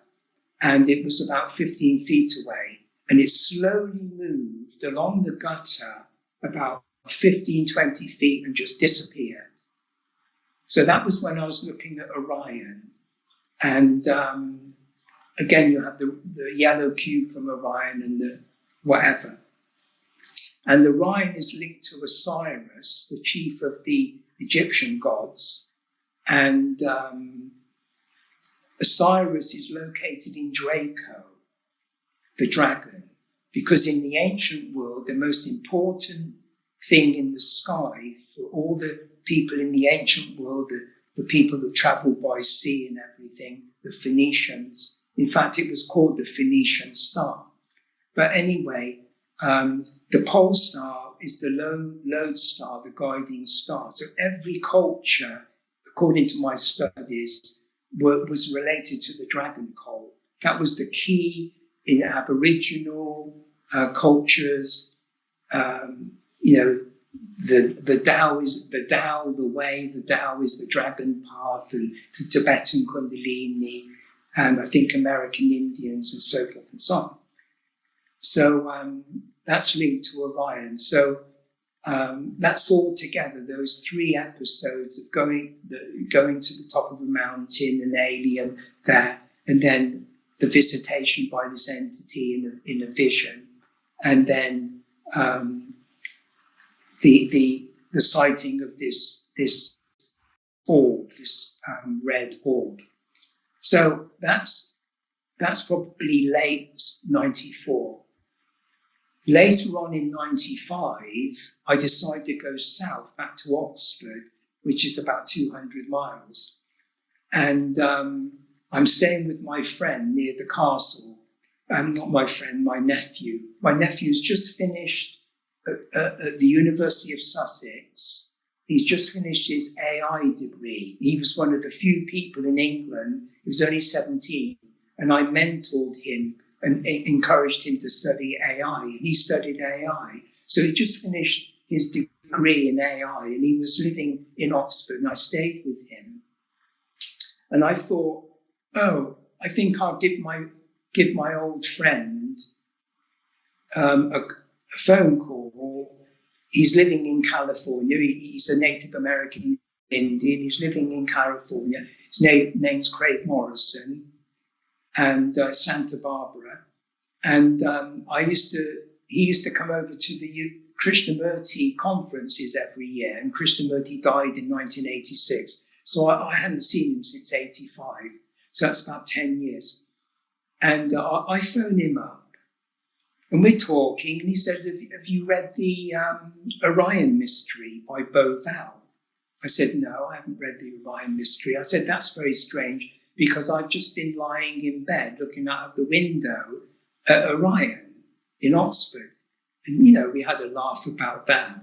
and it was about 15 feet away, and it slowly moved along the gutter about 15, 20 feet and just disappeared. So that was when I was looking at Orion. And again, you have the yellow cube from Orion and the whatever. And Orion is linked to Osiris, the chief of the Egyptian gods. And Osiris is located in Draco, the dragon, because in the ancient world, the most important thing in the sky for all the people in the ancient world, the people that traveled by sea and everything, the Phoenicians. In fact, it was called the Phoenician star. But anyway, the pole star is the lodestar, the guiding star. So every culture, according to my studies, was related to the dragon cult. That was the key in Aboriginal cultures. The Tao is the Tao, the way. The Tao is the dragon path, and the Tibetan Kundalini, and I think American Indians, and so forth and so on. So that's linked to Orion. So that's all together. Those 3 episodes of going to the top of a mountain, an alien there, and then the visitation by this entity in a vision, and then the sighting of this orb, this red orb. So that's probably late 94. Later on in 95, I decided to go south back to Oxford, which is about 200 miles. And I'm staying with my friend near the castle. Not my friend, my nephew. My nephew's just finished at the University of Sussex. He's just finished his AI degree. He was one of the few people in England. He was only 17. And I mentored him and encouraged him to study AI. And he studied AI. So he just finished his degree in AI, and he was living in Oxford, and I stayed with him. And I thought, I think I'll give my old friend a phone call. He's living in California. He's a Native American Indian. He's living in California. His name's Craig Morrison, and Santa Barbara. And he used to come over to the Krishnamurti conferences every year, and Krishnamurti died in 1986. So I hadn't seen him since 85. So that's about 10 years. And I phoned him up, and we're talking, and he said, have you read the Orion Mystery by Bo Val? I said, no, I haven't read the Orion Mystery. I said, that's very strange, because I've just been lying in bed looking out of the window at Orion in Oxford. And, we had a laugh about that.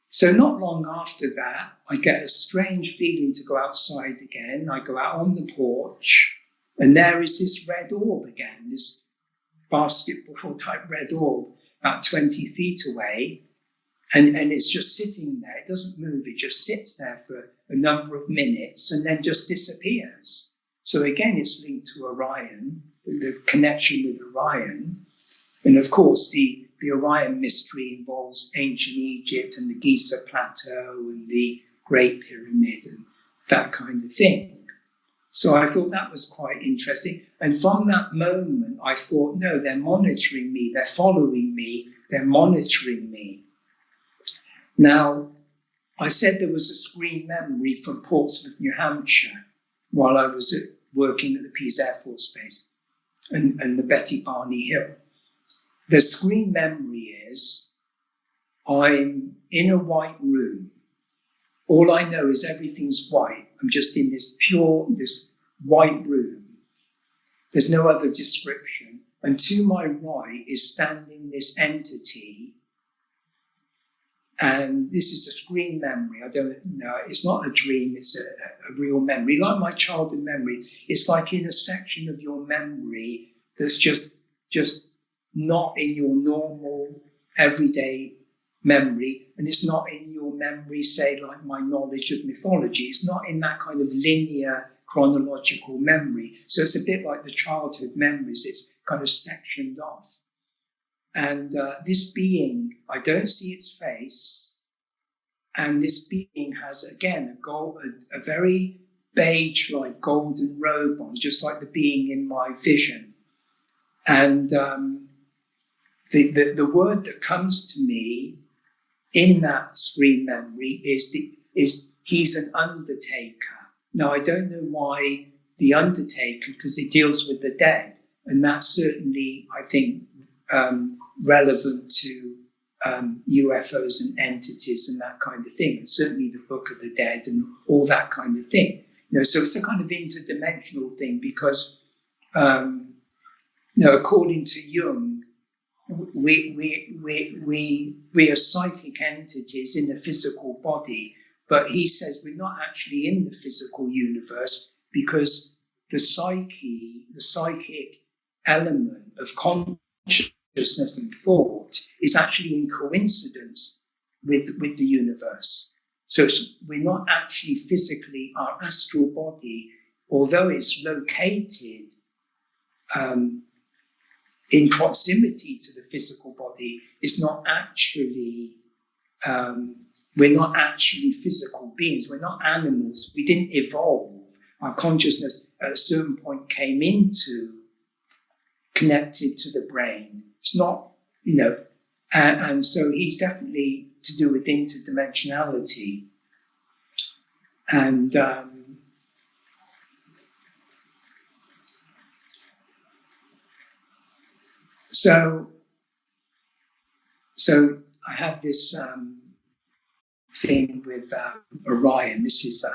So not long after that, I get a strange feeling to go outside again. I go out on the porch, and there is this red orb again, this basketball-type red orb, about 20 feet away. And it's just sitting there. It doesn't move. It just sits there for a number of minutes and then just disappears. So again, it's linked to Orion, the connection with Orion. And of course, the Orion Mystery involves ancient Egypt and the Giza Plateau and the Great Pyramid and that kind of thing. So I thought that was quite interesting. And from that moment, I thought, no, they're monitoring me. They're following me. They're monitoring me. Now, I said there was a screen memory from Portsmouth, New Hampshire, while I was working at the Pease Air Force Base and the Betty Barney Hill. The screen memory is I'm in a white room. All I know is everything's white. I'm just in this white room. There's no other description. And to my right is standing this entity. And this is a screen memory. I don't know. It's not a dream. It's a real memory. Like my childhood memory, it's like in a section of your memory that's just not in your normal everyday memory, and it's not in your memory, say, like my knowledge of mythology. It's not in that kind of linear chronological memory. So it's a bit like the childhood memories. It's kind of sectioned off. And this being, I don't see its face, and this being has, again, a very beige-like golden robe on, just like the being in my vision. And the word that comes to me in that screen memory is he's an undertaker. Now, I don't know why the undertaker, because it deals with the dead, and that's certainly, I think, relevant to UFOs and entities and that kind of thing, and certainly the Book of the Dead and all that kind of thing. So it's a kind of interdimensional thing because, according to Jung, we are psychic entities in a physical body, but he says we're not actually in the physical universe because the psychic element of consciousness and thought is actually in coincidence with the universe. So we're not actually physically, our astral body, although it's located in proximity to the physical body, is not actually, we're not actually physical beings. We're not animals. We didn't evolve. Our consciousness at a certain point came into, connected to the brain. It's not, and so he's definitely to do with interdimensionality. And so I had this thing with Orion. This is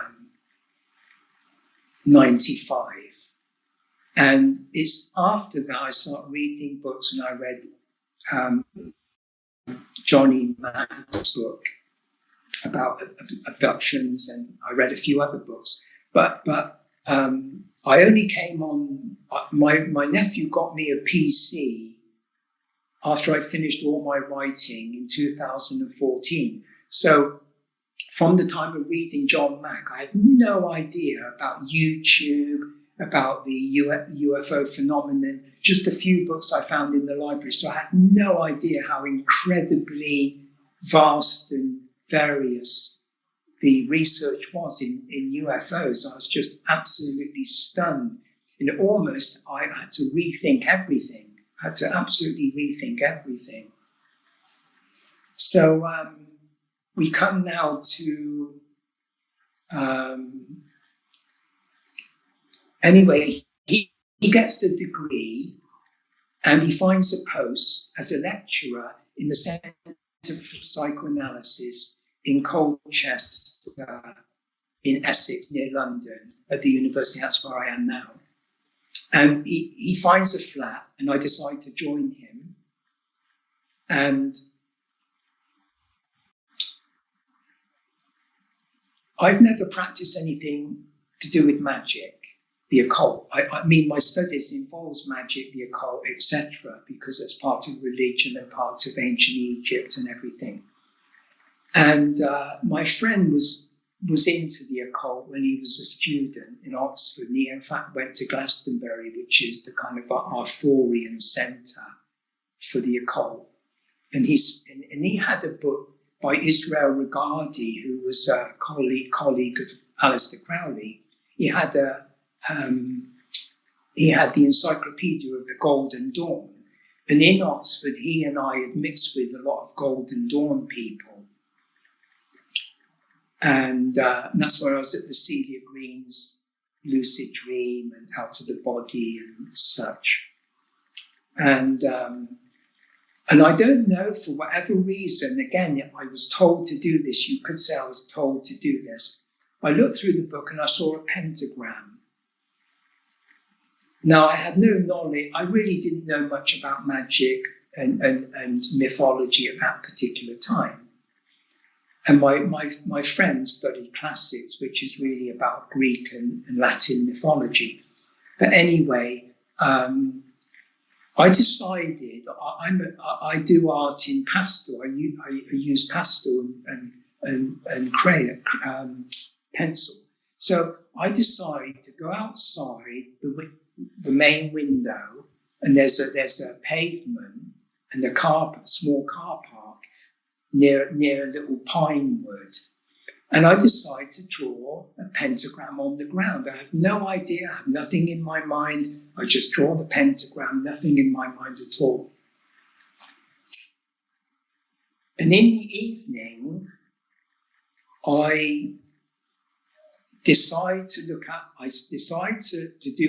95. And it's after that I started reading books, and I read Johnny Mann's book about abductions, and I read a few other books. But I only came on, my nephew got me a PC after I finished all my writing in 2014. So from the time of reading John Mack, I had no idea about YouTube, about the UFO phenomenon, just a few books I found in the library. So I had no idea how incredibly vast and various the research was in UFOs. I was just absolutely stunned. And almost I had to rethink everything. I had to absolutely rethink everything. So we come now to, anyway, he gets the degree and he finds a post as a lecturer in the Centre for Psychoanalysis in Colchester in Essex near London at the university. That's where I am now. And he finds a flat, and I decide to join him. And I've never practiced anything to do with magic, the occult. I mean, my studies involves magic, the occult, etc., because it's part of religion and part of ancient Egypt and everything. And my friend was into the occult when he was a student in Oxford. And he, in fact, went to Glastonbury, which is the kind of Arthurian centre for the occult. And he had a book by Israel Regardie, who was a colleague of Aleister Crowley. He had the Encyclopedia of the Golden Dawn. And in Oxford, he and I had mixed with a lot of Golden Dawn people. And that's where I was at the Celia Green's Lucid Dream and Out of the Body and such. And I don't know, for whatever reason, again, I was told to do this. You could say I was told to do this. I looked through the book and I saw a pentagram. Now, I had no knowledge. I really didn't know much about magic and mythology at that particular time. And my friend studied classics, which is really about Greek and Latin mythology. But anyway, I decided I do art in pastel. I use pastel and crayon, pencil. So I decided to go outside the main window, and there's a pavement and a small car park near a little pine wood. And I decided to draw a pentagram on the ground. I had no idea, I had nothing in my mind. I just draw the pentagram, nothing in my mind at all. And in the evening, I decide to do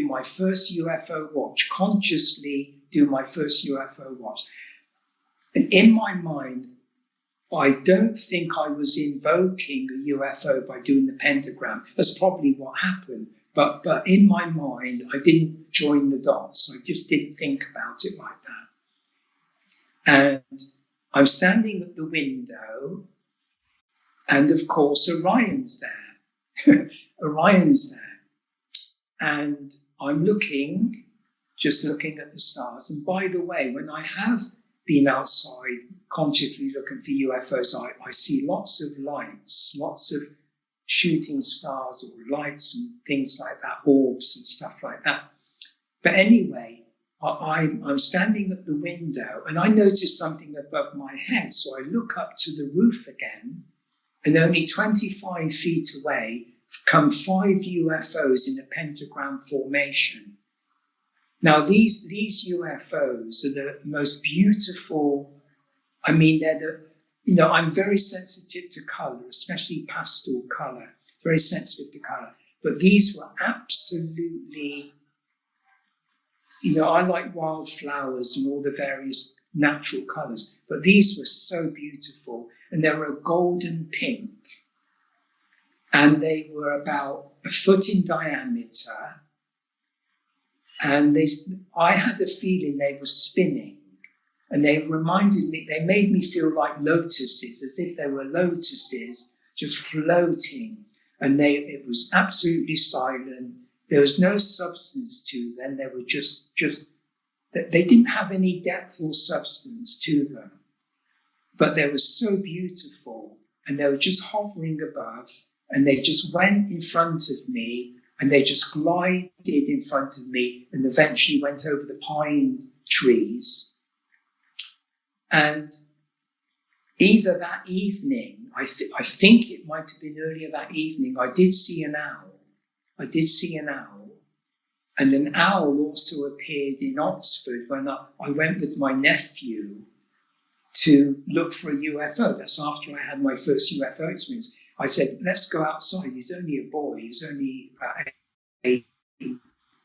my first UFO watch, consciously do my first UFO watch. And in my mind, I don't think I was invoking a UFO by doing the pentagram. That's probably what happened. But in my mind, I didn't join the dots. I just didn't think about it like that. And I'm standing at the window, and of course Orion's there. Orion's there. And I'm just looking at the stars. And by the way, when I have been outside consciously looking for UFOs, I see lots of lights, lots of shooting stars or lights and things like that, orbs and stuff like that. But anyway, I'm standing at the window and I notice something above my head. So I look up to the roof again, and only 25 feet away come 5 UFOs in a pentagram formation. Now, these UFOs are the most beautiful. I mean, I'm very sensitive to color, especially pastel color, very sensitive to color. But these were absolutely, I like wildflowers and all the various natural colors, but these were so beautiful. And they were a golden pink. And they were about a foot in diameter. And I had a feeling they were spinning. And they made me feel like lotuses, as if they were lotuses just floating. And it was absolutely silent. There was no substance to them. They were just, they didn't have any depth or substance to them. But they were so beautiful, and they were just hovering above, and they just went in front of me, and they just glided in front of me, and eventually went over the pine trees. And either that evening, I think it might have been earlier that evening, I did see an owl. And an owl also appeared in Oxford when I went with my nephew to look for a UFO. That's after I had my first UFO experience. I said, let's go outside. He's only a boy. He was only about 8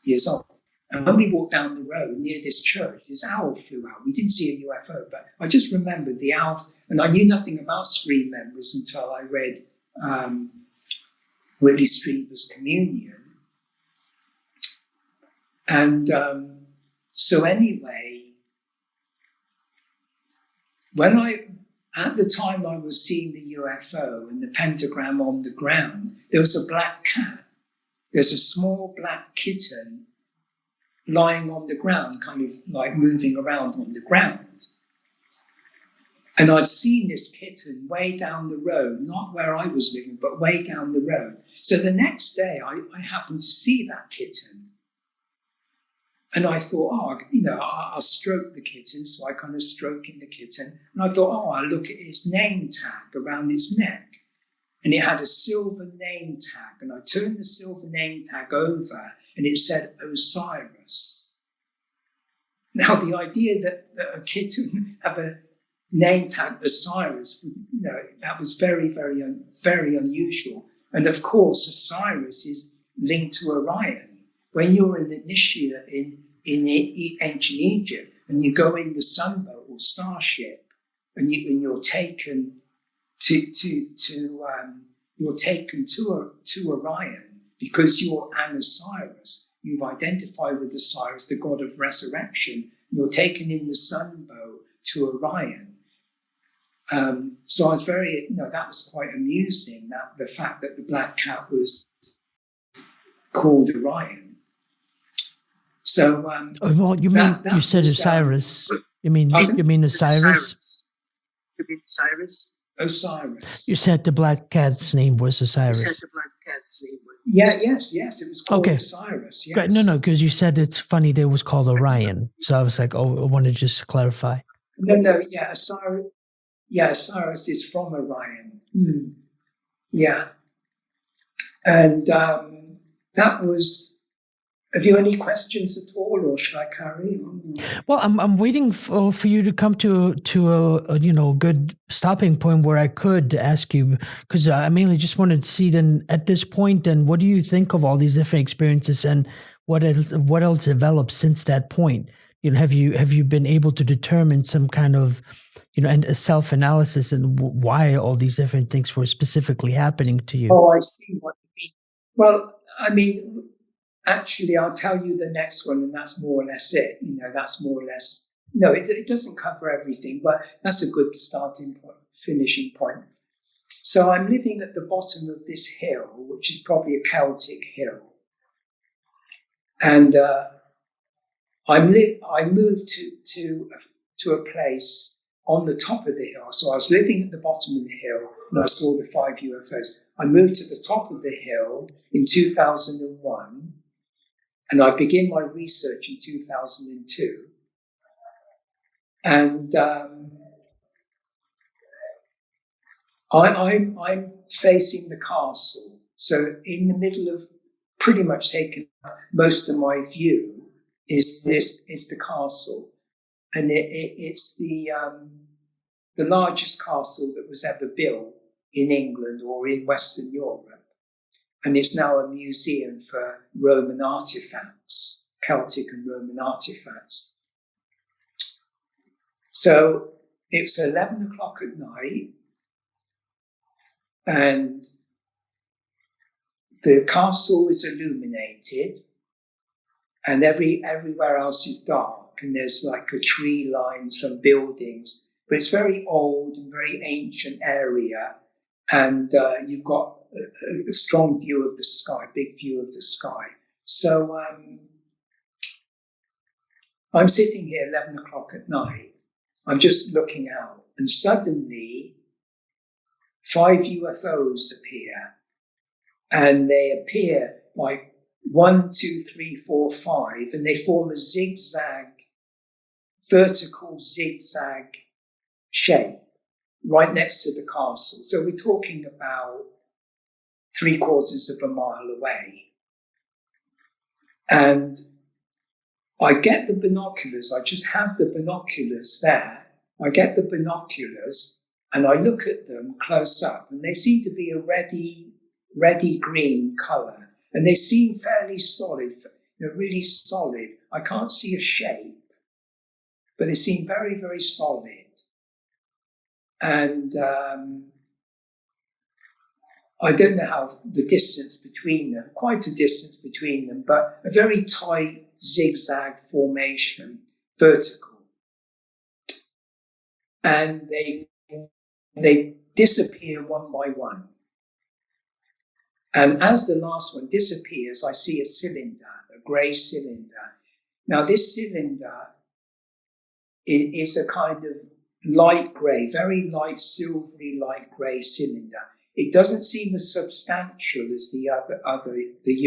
years old. And when we walked down the road near this church, this owl flew out. We didn't see a UFO, but I just remembered the owl. And I knew nothing about Screen Members until I read Willie Strieber's Communion. And so anyway, at the time I was seeing the UFO and the pentagram on the ground, there was a black cat. There's a small black kitten lying on the ground, kind of like moving around on the ground. And I'd seen this kitten way down the road, not where I was living, but way down the road. So the next day I happened to see that kitten. And I thought, I'll stroke the kitten. So I kind of stroking the kitten. And I thought, I'll look at its name tag around its neck. And it had a silver name tag. And I turned the silver name tag over and it said Osiris. Now, the idea that a kitten have a name tag Osiris, that was very, very, very unusual. And of course, Osiris is linked to Orion. When you're an initiate in ancient Egypt, and you go in the sunboat or starship, and you're taken to Orion because you're an Osiris. You've identified with Osiris, the god of resurrection. You're taken in the sunboat to Orion. So I was that was quite amusing. That the fact that the black cat was called Orion. So, you said Osiris. You mean Osiris? You mean Osiris? Osiris. You said the black cat's name was Osiris. You said the black cat's name was. Yes. It was called Osiris. Yes. Great. No, because you said it's funny that it was called Orion. So I was like, I want to just clarify. No, yeah, Osiris. Yeah, Osiris is from Orion. Yeah, and that was. Have you any questions at all, or should I carry on? Well, I'm waiting for you to come to a good stopping point where I could ask you, because I mainly just wanted to see then at this point, then what do you think of all these different experiences and what else developed since that point? Have you been able to determine some kind of and a self-analysis and why all these different things were specifically happening to you? Oh, I see what you mean. Well, I mean. Actually, I'll tell you the next one, and that's more or less it. That's more or less No, it doesn't cover everything, but that's a good starting point, finishing point. So I'm living at the bottom of this hill, which is probably a Celtic hill. And I moved to a place on the top of the hill. So I was living at the bottom of the hill and I saw the 5 UFOs. I moved to the top of the hill in 2001 and I began my research in 2002. And I'm facing the castle. So in the middle of pretty much taking up most of my view is the castle. And it's the largest castle that was ever built in England or in Western Europe. And it's now a museum for Roman artifacts, Celtic and Roman artifacts. So it's 11 o'clock at night and the castle is illuminated and everywhere else is dark and there's like a tree line, some buildings, but it's very old and very ancient area and you've got a strong view of the sky, big view of the sky. So I'm sitting here 11 o'clock at night. I'm just looking out and suddenly 5 UFOs appear and they appear like 1, 2, 3, 4, 5 and they form a vertical zigzag shape right next to the castle. So we're talking about 3/4 of a mile away. And I get the binoculars. I just have the binoculars there. I get the binoculars and I look at them close up and they seem to be a reddy green color and they seem fairly solid. They're really solid. I can't see a shape, but they seem very, very solid. And I don't know how the distance between them, quite a distance between them, but a very tight zigzag formation, vertical. And they disappear one by one. And as the last one disappears, I see a cylinder, a grey cylinder. Now this cylinder is a kind of light grey, very light, silvery light grey cylinder. It doesn't seem as substantial as the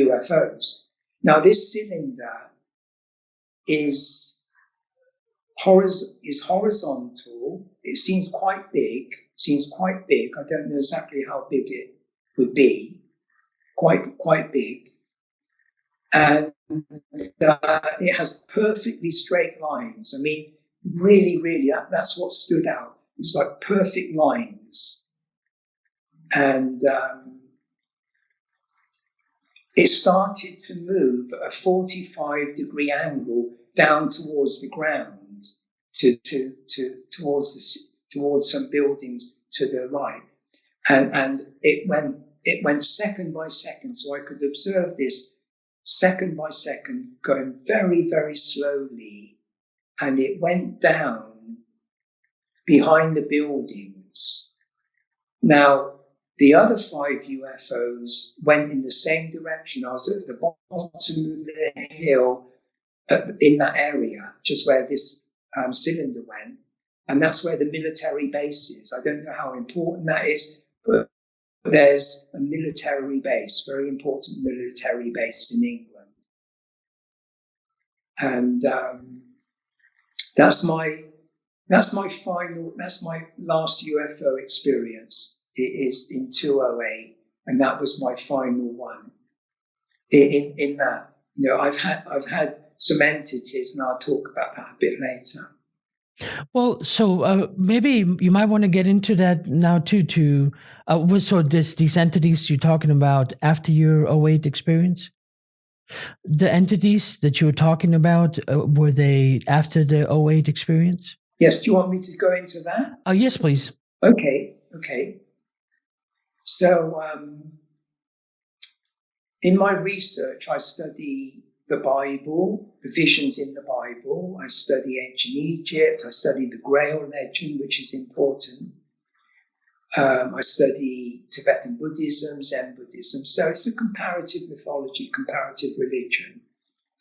UFOs. Now this cylinder is horizontal. It seems quite big. I don't know exactly how big it would be. Quite big. And it has perfectly straight lines. I mean, really, that's what stood out. It's like perfect lines. And it started to move at a 45-degree angle down towards the ground, towards some buildings to the right, and it went second by second, so I could observe this second by second, going very, very slowly, and it went down behind the buildings. Now, the other 5 UFOs went in the same direction. I was at the bottom of the hill in that area, just where this cylinder went, and that's where the military base is. I don't know how important that is, but there's a military base, very important military base in England. And that's my last UFO experience. It is in 2008, and that was my final one. In that, I've had some entities, and I'll talk about that a bit later. Well, so maybe you might want to get into that now too. So these entities you're talking about after your 08 experience? The entities that you were talking about, were they after the 08 experience? Yes, do you want me to go into that? Yes, please. Okay. So in my research, I study the Bible, the visions in the Bible. I study ancient Egypt. I study the Grail legend, which is important. I study Tibetan Buddhism, Zen Buddhism. So it's a comparative mythology, comparative religion.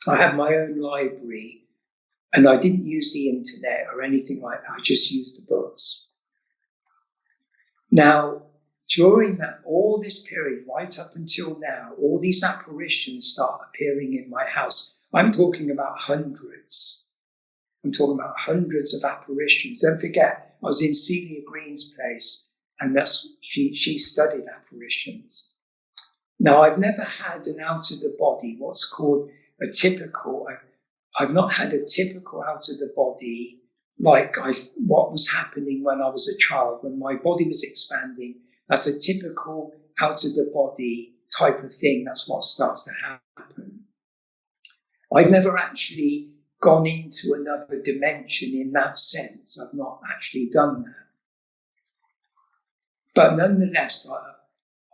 I have my own library, and I didn't use the internet or anything like that. I just used the books. Now, during all this period, right up until now, all these apparitions start appearing in my house. I'm talking about hundreds. I'm talking about hundreds of apparitions. Don't forget, I was in Celia Green's place, and she studied apparitions. Now, I've never had an out of the body, what's called a typical. I've not had a typical out of the body like what was happening when I was a child, when my body was expanding. That's a typical out of the body type of thing. That's what starts to happen. I've never actually gone into another dimension in that sense. I've not actually done that. But nonetheless,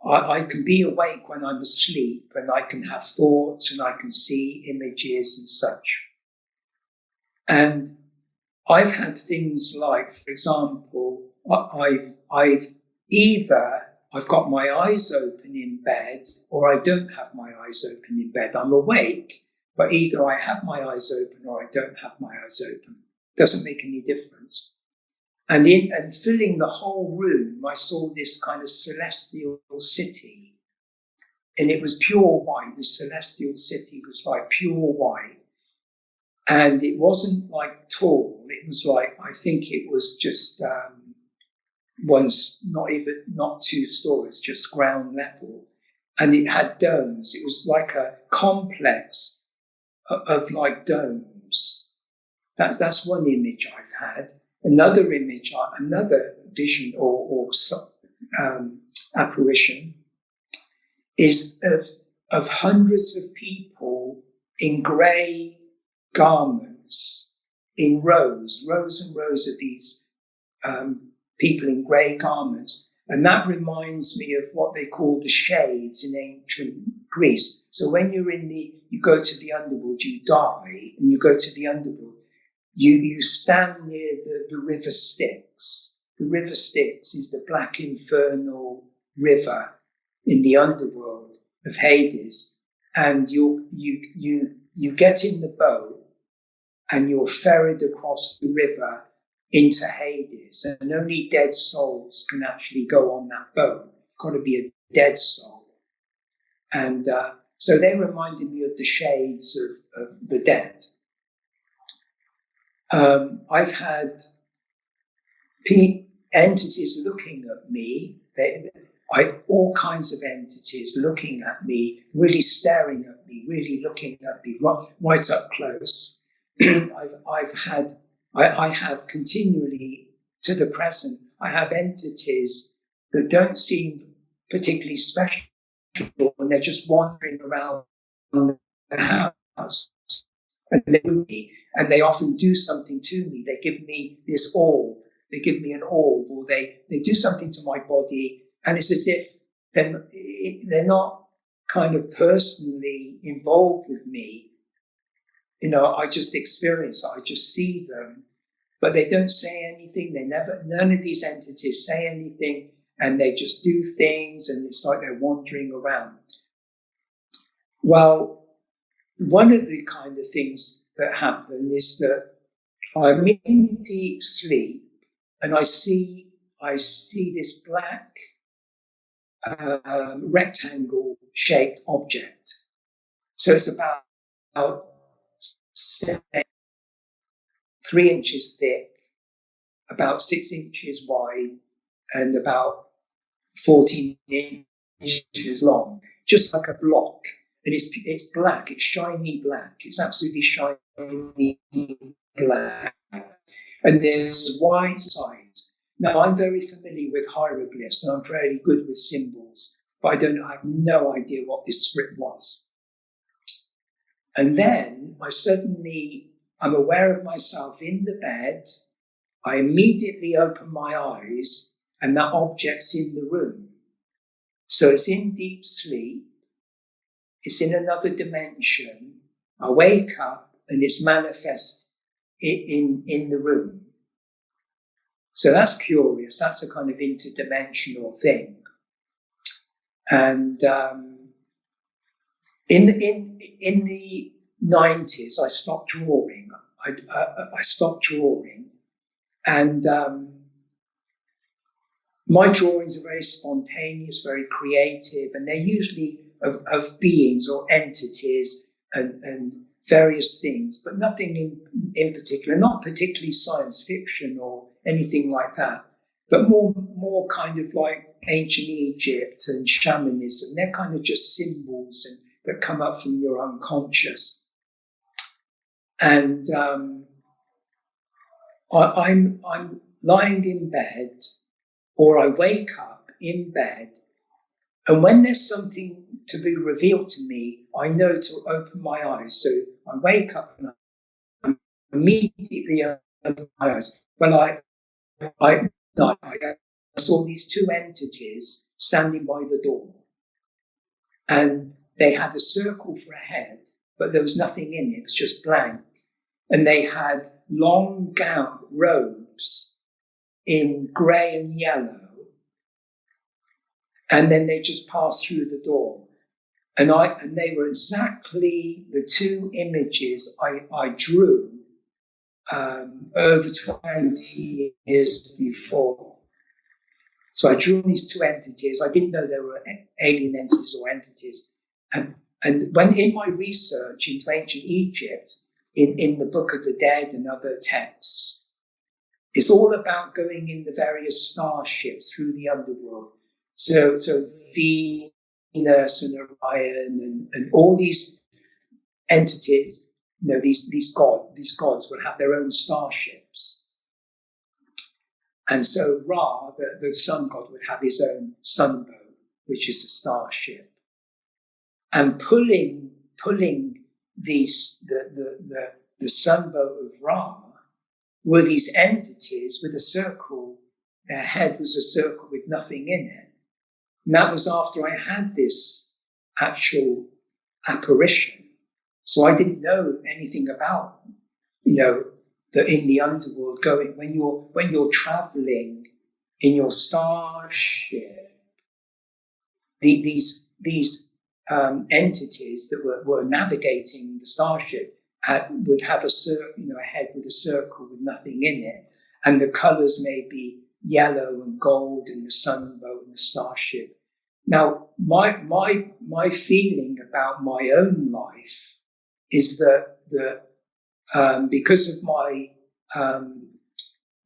I can be awake when I'm asleep, and I can have thoughts, and I can see images and such. And I've had things like, for example, I've got my eyes open in bed, or I don't have my eyes open in bed. I'm awake, but either I have my eyes open or I don't have my eyes open. Doesn't make any difference. And filling the whole room, I saw this kind of celestial city, and it was pure white. The celestial city was like pure white. And it wasn't like tall. It was like, I think it was just not 2 stories, just ground level. And it had domes. It was like a complex of like domes. That's one image I've had. Another image, another vision or apparition is of hundreds of people in grey garments, in rows and rows of these people in grey garments. And that reminds me of what they call the shades in ancient Greece. So when you go to the underworld, you die, and you go to the underworld, you stand near the river Styx. The river Styx is the black infernal river in the underworld of Hades. And you get in the boat, and you're ferried across the river into Hades, and only dead souls can actually go on that boat. Got to be a dead soul. And so they reminded me of the shades of the dead. I've had entities looking at me, all kinds of entities looking at me, really staring at me, really looking at me right up close. I have continually, to the present, I have entities that don't seem particularly special, and they're just wandering around the house. And they often do something to me. They give me this orb. They give me an orb, or they do something to my body, and it's as if they're not kind of personally involved with me. You know, I just experience it. I just see them, but they don't say anything. None of these entities say anything, and they just do things, and it's like they're wandering around. Well, one of the kind of things that happen is that I'm in deep sleep, and I see this black rectangle-shaped object. So it's about 3 inches thick, about 6 inches wide, and about 14 inches long, just like a block. And it's black, it's shiny black, it's absolutely shiny black. And there's white sides. Now, I'm very familiar with hieroglyphs, and I'm fairly good with symbols, but I have no idea what this script was. And then I'm aware of myself in the bed. I immediately open my eyes, and that object's in the room. So it's in deep sleep. It's in another dimension, I wake up and it's manifest in the room. So that's curious. That's a kind of interdimensional thing. And in the 90s, I stopped drawing. I stopped drawing, and my drawings are very spontaneous, very creative, and they're usually of beings or entities and various things, but nothing in particular, not particularly science fiction or anything like that, but more kind of like ancient Egypt and shamanism. They're kind of just symbols that come up from your unconscious. And I'm lying in bed, or I wake up in bed, and when there's something to be revealed to me, I know to open my eyes. So I wake up and I immediately open my eyes. When I saw these two entities standing by the door, and they had a circle for a head, but there was nothing in it. It was just blank. And they had long gown robes in grey and yellow. And then they just passed through the door. And they were exactly the two images I drew over 20 years before. So I drew these two entities. I didn't know they were alien entities or entities. And when in my research into ancient Egypt, in the Book of the Dead and other texts, it's all about going in the various starships through the underworld. So Venus and Orion and all these entities, these gods would have their own starships. And so Ra, the sun god, would have his own sunbow, which is a starship. And pulling these the sunbow of Ra were these entities with a circle. Their head was a circle with nothing in it. And that was after I had this actual apparition. So I didn't know anything about, in the underworld going, when you're traveling in your starship, these entities that were navigating the starship would have a head with a circle with nothing in it, and the colours may be yellow and gold in the sunbow and the starship. Now, my feeling about my own life is that because of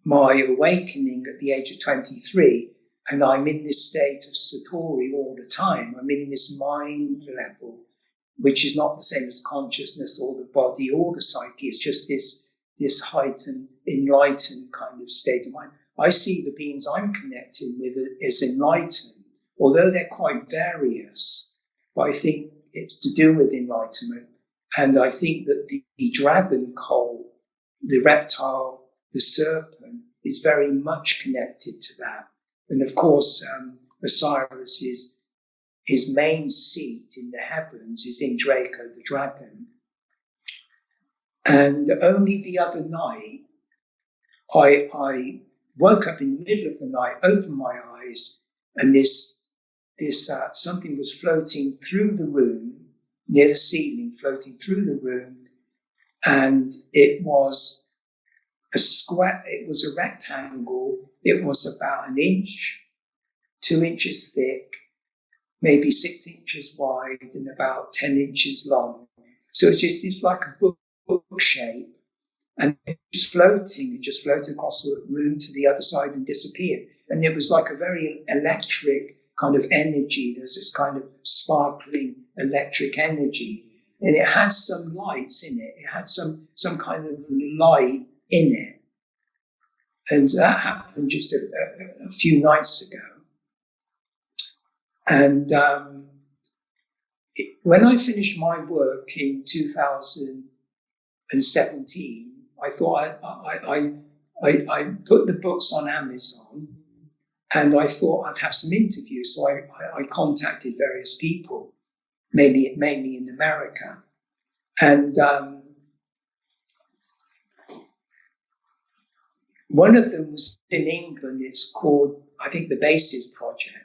my awakening at the age of 23, and I'm in this state of satori all the time. I'm in this mind level, which is not the same as consciousness or the body or the psyche. It's just this heightened, enlightened kind of state of mind. I see the beings I'm connecting with as enlightened, although they're quite various. But I think it's to do with enlightenment. And I think that the dragon coal, the reptile, the serpent, is very much connected to that. And of course, Osiris, his main seat in the heavens is in Draco, the dragon. And only the other night, I woke up in the middle of the night, opened my eyes, and this something was floating through the room, near the ceiling, floating through the room, and it was a square. It was a rectangle. It was about 1 inch, 2 inches thick, maybe 6 inches wide, and about 10 inches long. So it's like a book shape, and it was floating. It just floated across the room to the other side and disappeared. And it was like a very electric kind of energy. There's this kind of sparkling electric energy, and it had some lights in it. It had some kind of light in it. And that happened just a few nights ago. And when I finished my work in 2017, I thought I put the books on Amazon, and I thought I'd have some interviews. So I contacted various people, mainly in America. And one of them was in England. It's called, I think, the Basis Project.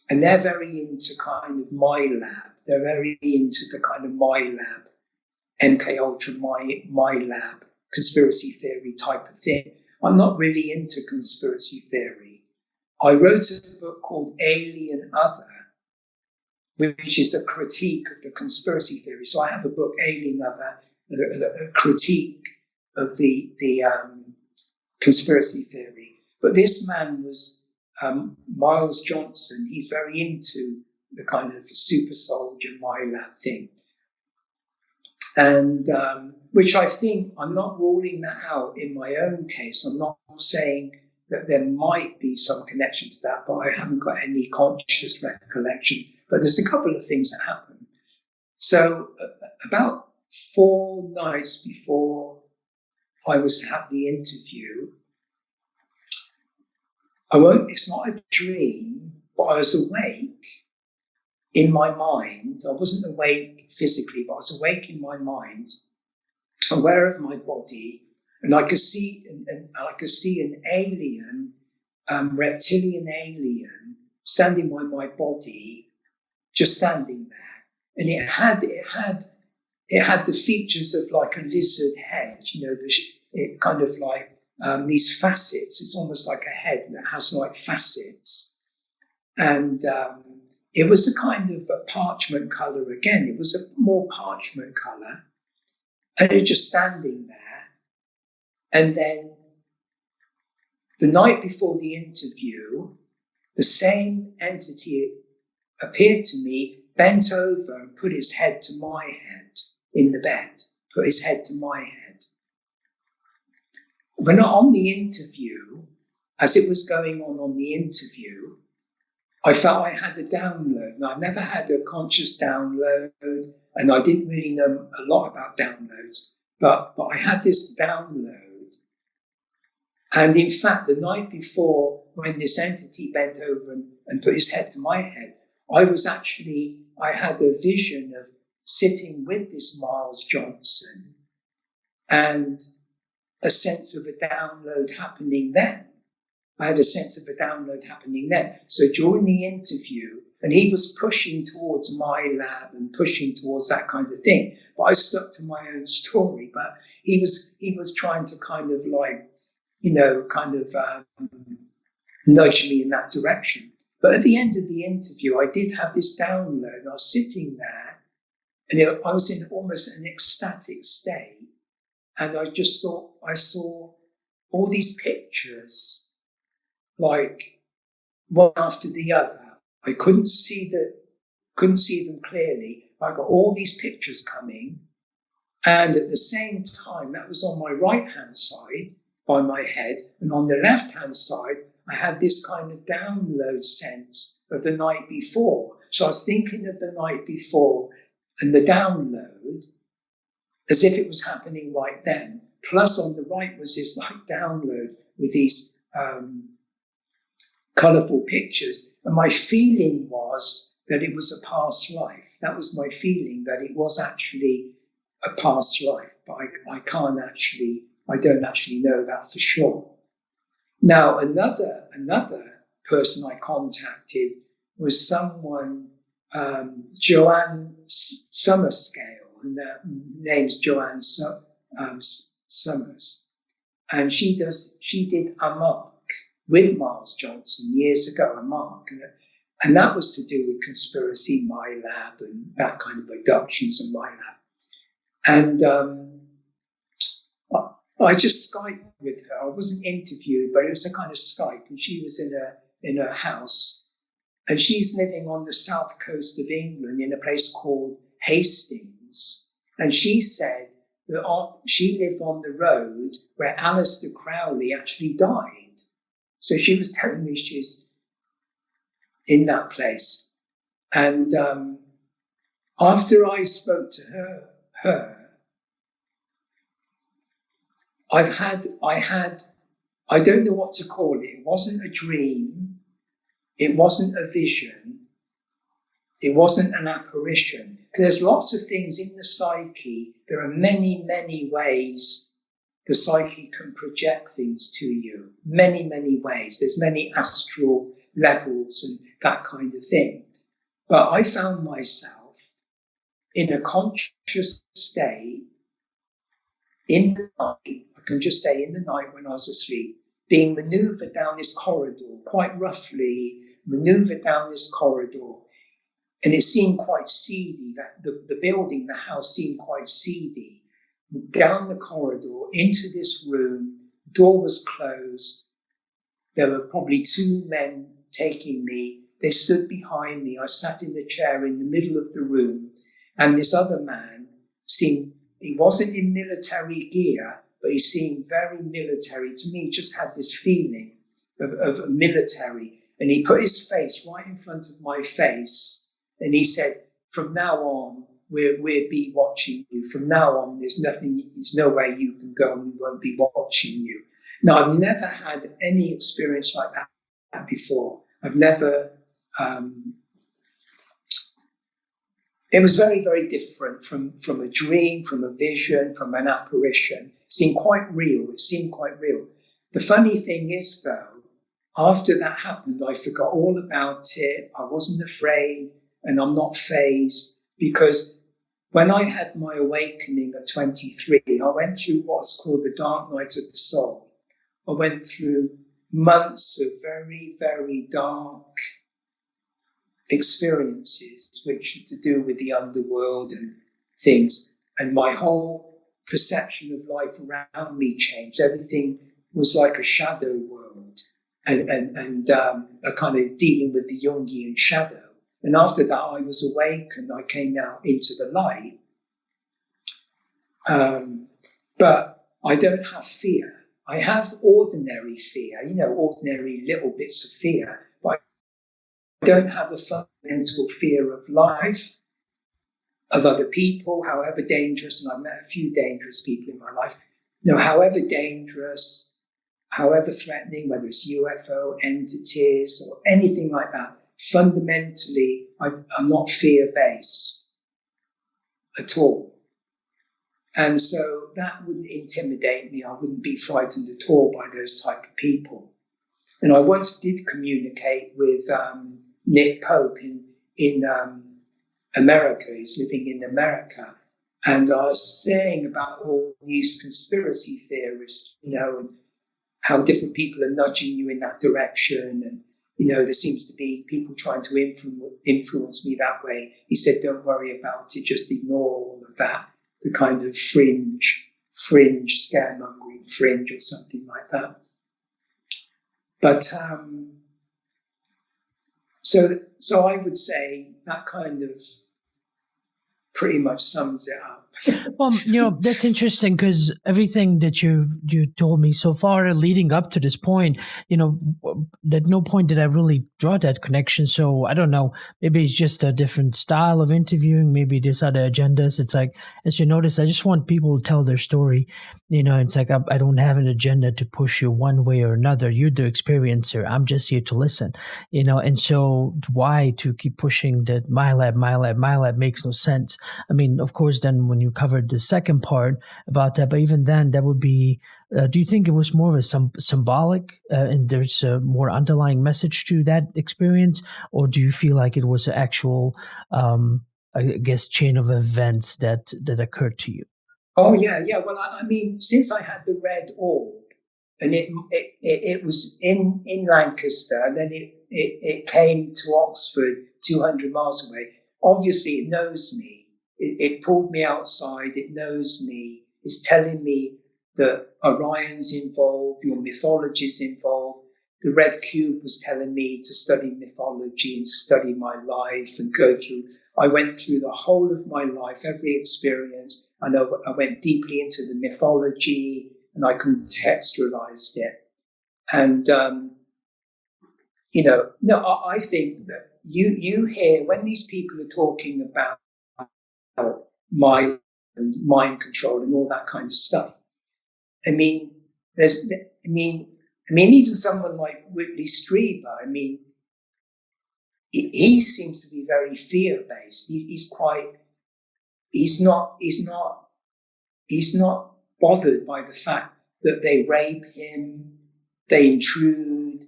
And they're very into kind of my lab. They're very into the kind of my lab, MK Ultra, my lab, conspiracy theory type of thing. I'm not really into conspiracy theory. I wrote a book called Alien Other, which is a critique of the conspiracy theory. So I have a book, Alien Other, a critique of the conspiracy theory. But this man was Miles Johnson. He's very into the kind of super soldier, my lab thing. And which I think, I'm not ruling that out in my own case. I'm not saying that there might be some connection to that, but I haven't got any conscious recollection. But there's a couple of things that happen. So about 4 nights before I was to have the interview, it's not a dream, but I was awake in my mind. I wasn't awake physically, but I was awake in my mind, aware of my body, and I could see, and I could see an alien, reptilian alien, standing by my body, just standing there, and it had the features of like a lizard head, it kind of like these facets. It's almost like a head that has like facets, and it was a kind of a parchment color again. It was a more parchment color, and it was just standing there. And then the night before the interview, the same entity appeared to me, bent over and put his head to my head in the bed, put his head to my head. When on the interview, as it was going on the interview, I felt I had a download. Now, I've never had a conscious download, and I didn't really know a lot about downloads, but I had this download. And in fact, the night before, when this entity bent over and put his head to my head, I had a vision of sitting with this Miles Johnson and a sense of a download happening then. I had a sense of a download happening then. So during the interview, and he was pushing towards my lab and pushing towards that kind of thing, but I stuck to my own story. But he was trying to kind of like, nudge me in that direction. But at the end of the interview, I did have this download. I was sitting there, and I was in almost an ecstatic state, and I saw all these pictures, like one after the other. I couldn't see them clearly. I got all these pictures coming, and at the same time, that was on my right-hand side by my head, and on the left-hand side, I had this kind of download sense of the night before. So I was thinking of the night before and the download as if it was happening right then. Plus on the right was this like download with these colourful pictures. And my feeling was that it was a past life. That was my feeling, that it was actually a past life. But I don't actually know that for sure. Now, another person I contacted was someone, Joanne Summerscale, and her name's Joanne Summers, and she did a mark with Miles Johnson years ago, a mark, and that was to do with conspiracy, my lab, and that kind of abductions in my lab, and I just Skyped with her. I wasn't interviewed, but it was a kind of Skype, and she was in her house, and she's living on the south coast of England in a place called Hastings, and she said that she lived on the road where Aleister Crowley actually died. So she was telling me she's in that place, and after I spoke to her. I don't know what to call it. It wasn't a dream. It wasn't a vision. It wasn't an apparition. There's lots of things in the psyche. There are many, many ways the psyche can project things to you. Many, many ways. There's many astral levels and that kind of thing. But I found myself in a conscious state in the night, I can just say in the night when I was asleep, being maneuvered down this corridor, quite roughly maneuvered down this corridor. And it seemed quite seedy, that the building, the house seemed quite seedy. Down the corridor, into this room, door was closed. There were probably two men taking me. They stood behind me. I sat in the chair in the middle of the room. And this other man seemed, he wasn't in military gear, but he seemed very military. To me, he just had this feeling of military. And he put his face right in front of my face. And he said, from now on, we'll be watching you. From now on, there's nowhere you can go and we won't be watching you. Now, I've never had any experience like that before. I've never, it was very, very different from a dream, from a vision, from an apparition. It seemed quite real. The funny thing is, though, after that happened, I forgot all about it. I wasn't afraid. And I'm not fazed, because when I had my awakening at 23, I went through what's called the dark night of the soul. I went through months of very, very dark experiences, which are to do with the underworld and things. And my whole perception of life around me changed. Everything was like a shadow world and a kind of dealing with the Jungian shadow. And after that, I was awakened. I came out into the light. But I don't have fear. I have ordinary fear, ordinary little bits of fear. But I don't have a fundamental fear of life, of other people, however dangerous. And I've met a few dangerous people in my life. However dangerous, however threatening, whether it's UFO entities or anything like that. Fundamentally, I'm not fear-based at all. And so that wouldn't intimidate me. I wouldn't be frightened at all by those type of people. And I once did communicate with Nick Pope in America. He's living in America. And I was saying about all these conspiracy theorists, and how different people are nudging you in that direction. And there seems to be people trying to influence me that way. He said, don't worry about it. Just ignore all of that. The kind of fringe, scaremongering fringe or something like that. But, so I would say that kind of pretty much sums it up. Well, that's interesting, because everything that you told me so far leading up to this point, at no point did I really draw that connection. So I don't know, maybe it's just a different style of interviewing. Maybe there's other agendas. It's like, as you notice, I just want people to tell their story. It's like, I don't have an agenda to push you one way or another. You're the experiencer. I'm just here to listen, and so why to keep pushing that my lab makes no sense. I mean, of course, then when you covered the second part about that, but even then, that would be, do you think it was more of a symbolic and there's a more underlying message to that experience? Or do you feel like it was an actual, I guess, chain of events that occurred to you? Oh, yeah. Well, I mean, since I had the red orb, and it was in Lancaster, and then it came to Oxford, 200 miles away. Obviously, it knows me. It pulled me outside. It knows me. It's telling me that Orion's involved, your mythology's involved. The red cube was telling me to study mythology and to study my life and go through. I went through the whole of my life, every experience. I went deeply into the mythology and I contextualized it. And, I think that you hear when these people are talking about mind control and all that kind of stuff. I mean, even someone like Whitley Strieber, he seems to be very fear-based. He's not bothered by the fact that they rape him, they intrude,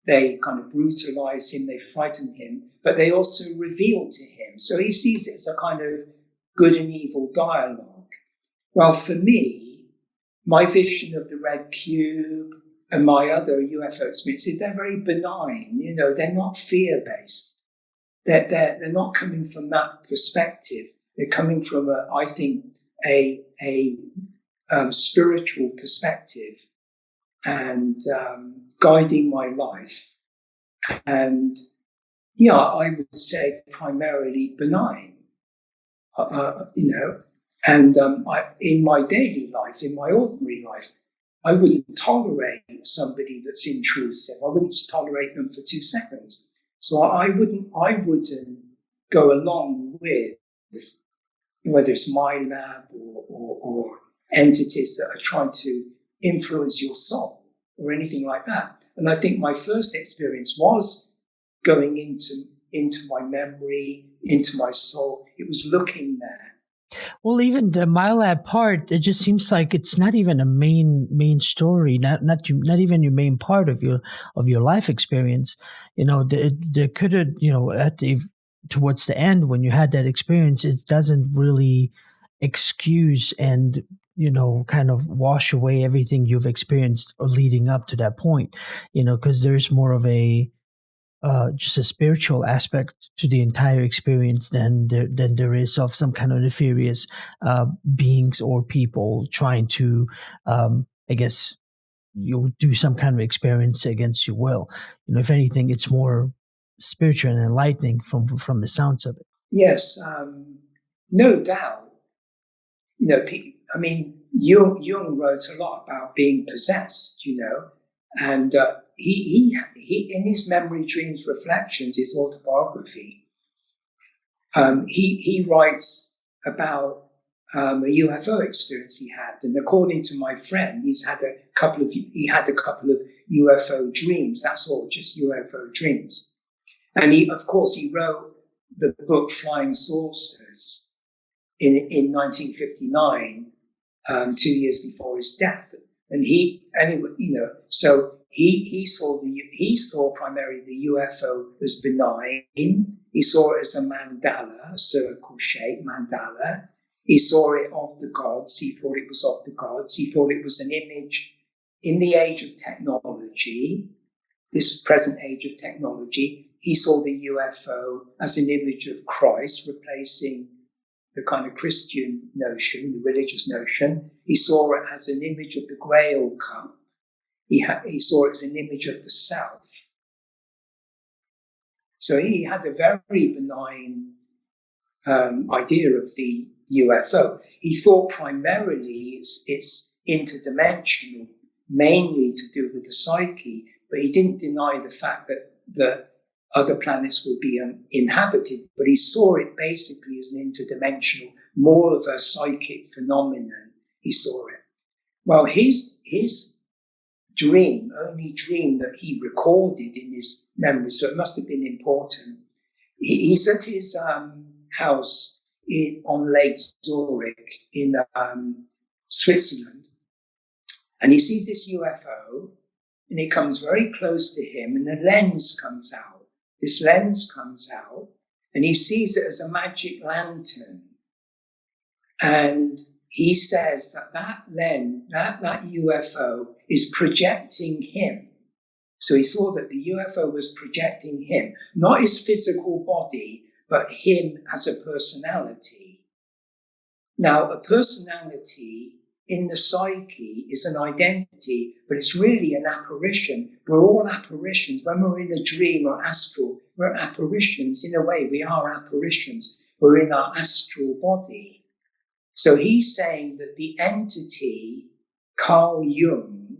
they kind of brutalize him, they frighten him, but they also reveal to him. So he sees it as a kind of good and evil dialogue. Well, for me, my vision of the red cube and my other UFO experiences, they're very benign. They're not fear-based. They're not coming from that perspective. They're coming from I think a spiritual perspective and guiding my life. And I would say primarily benign. And in my daily life, in my ordinary life, I wouldn't tolerate somebody that's intrusive. I wouldn't tolerate them for 2 seconds. So I wouldn't go along with, whether it's my lab or entities that are trying to influence your soul or anything like that. And I think my first experience was going into my memory, into my soul. It was looking there. Well, even the MyLab part, it just seems like it's not even a main story, not even your main part of your life experience. There could have, towards the end when you had that experience, it doesn't really excuse and kind of wash away everything you've experienced leading up to that point. Because there's more of a just a spiritual aspect to the entire experience than there is of some kind of nefarious beings or people trying to, I guess, you do some kind of experience against your will. If anything, it's more spiritual and enlightening from the sounds of it. Yes, no doubt. Jung wrote a lot about being possessed, and he in his Memory, Dreams, Reflections, his autobiography, he writes about a UFO experience he had, and according to my friend, he had a couple of UFO dreams. That's all, just UFO dreams. And he wrote the book Flying Saucers in 1959, 2 years before his death. And he saw primarily the UFO as benign. He saw it as a mandala, a circle-shaped mandala. He saw it of the gods. He thought it was of the gods. He thought it was an image in the age of technology, this present age of technology. He saw the UFO as an image of Christ, replacing the kind of Christian notion, the religious notion. He saw it as an image of the Grail cup. He saw it as an image of the self. So he had a very benign idea of the UFO. He thought primarily it's interdimensional, mainly to do with the psyche, but he didn't deny the fact that other planets would be inhabited, but he saw it basically as an interdimensional, more of a psychic phenomenon. He saw it. Well, his only dream that he recorded in his memory, so it must have been important. He's at his house on Lake Zurich in Switzerland, and he sees this UFO, and it comes very close to him, and the lens comes out. This lens comes out, and he sees it as a magic lantern. And he says that lens, that UFO is projecting him. So he saw that the UFO was projecting him, not his physical body, but him as a personality. Now, a personality in the psyche is an identity, but it's really an apparition. We're all apparitions. When we're in a dream or astral, we're apparitions. In a way, we are apparitions. We're in our astral body. So he's saying that the entity, Carl Jung,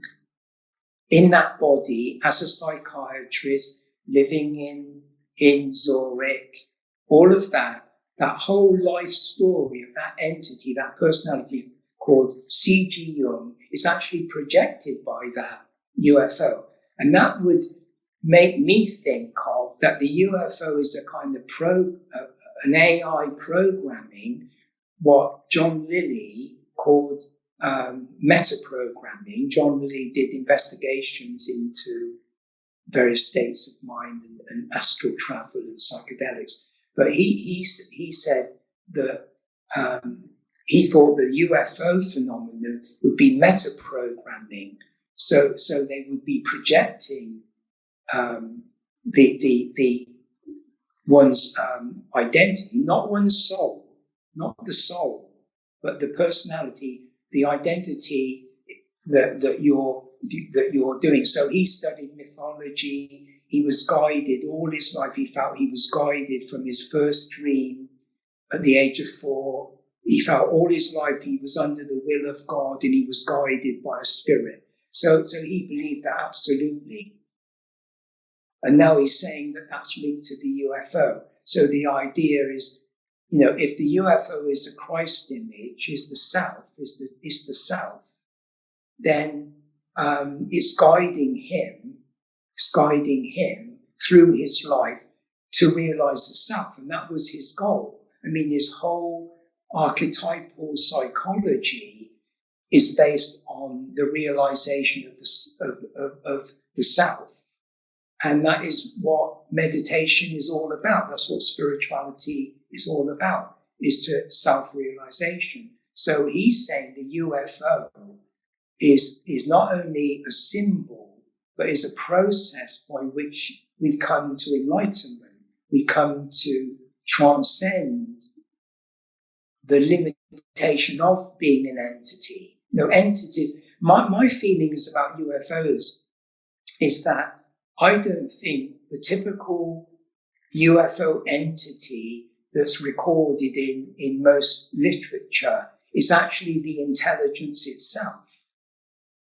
in that body as a psychiatrist, living in Zurich, all of that whole life story of that entity, that personality called C.G. Jung, is actually projected by that UFO. And that would make me think of that the UFO is a kind of an AI programming, what John Lilly called metaprogramming. John Lilly did investigations into various states of mind and astral travel and psychedelics. But he said that he thought the UFO phenomenon would be metaprogramming. So they would be projecting the one's identity, not one's soul, not the soul, but the personality, the identity that you're doing. So he studied mythology. He was guided all his life. He felt he was guided from his first dream at the age of 4. He felt all his life he was under the will of God and he was guided by a spirit. So he believed that absolutely. And now he's saying that that's linked to the UFO. So the idea is, if the UFO is a Christ image, is the self, then it's guiding him through his life to realize the self. And that was his goal. I mean, his whole archetypal psychology is based on the realization of the self. And that is what meditation is all about. That's what spirituality is all about, is to self-realization. So he's saying the UFO is not only a symbol, but is a process by which we come to enlightenment. We come to transcend the limitation of being an entity. Entities. My feelings about UFOs is that I don't think the typical UFO entity that's recorded in most literature is actually the intelligence itself.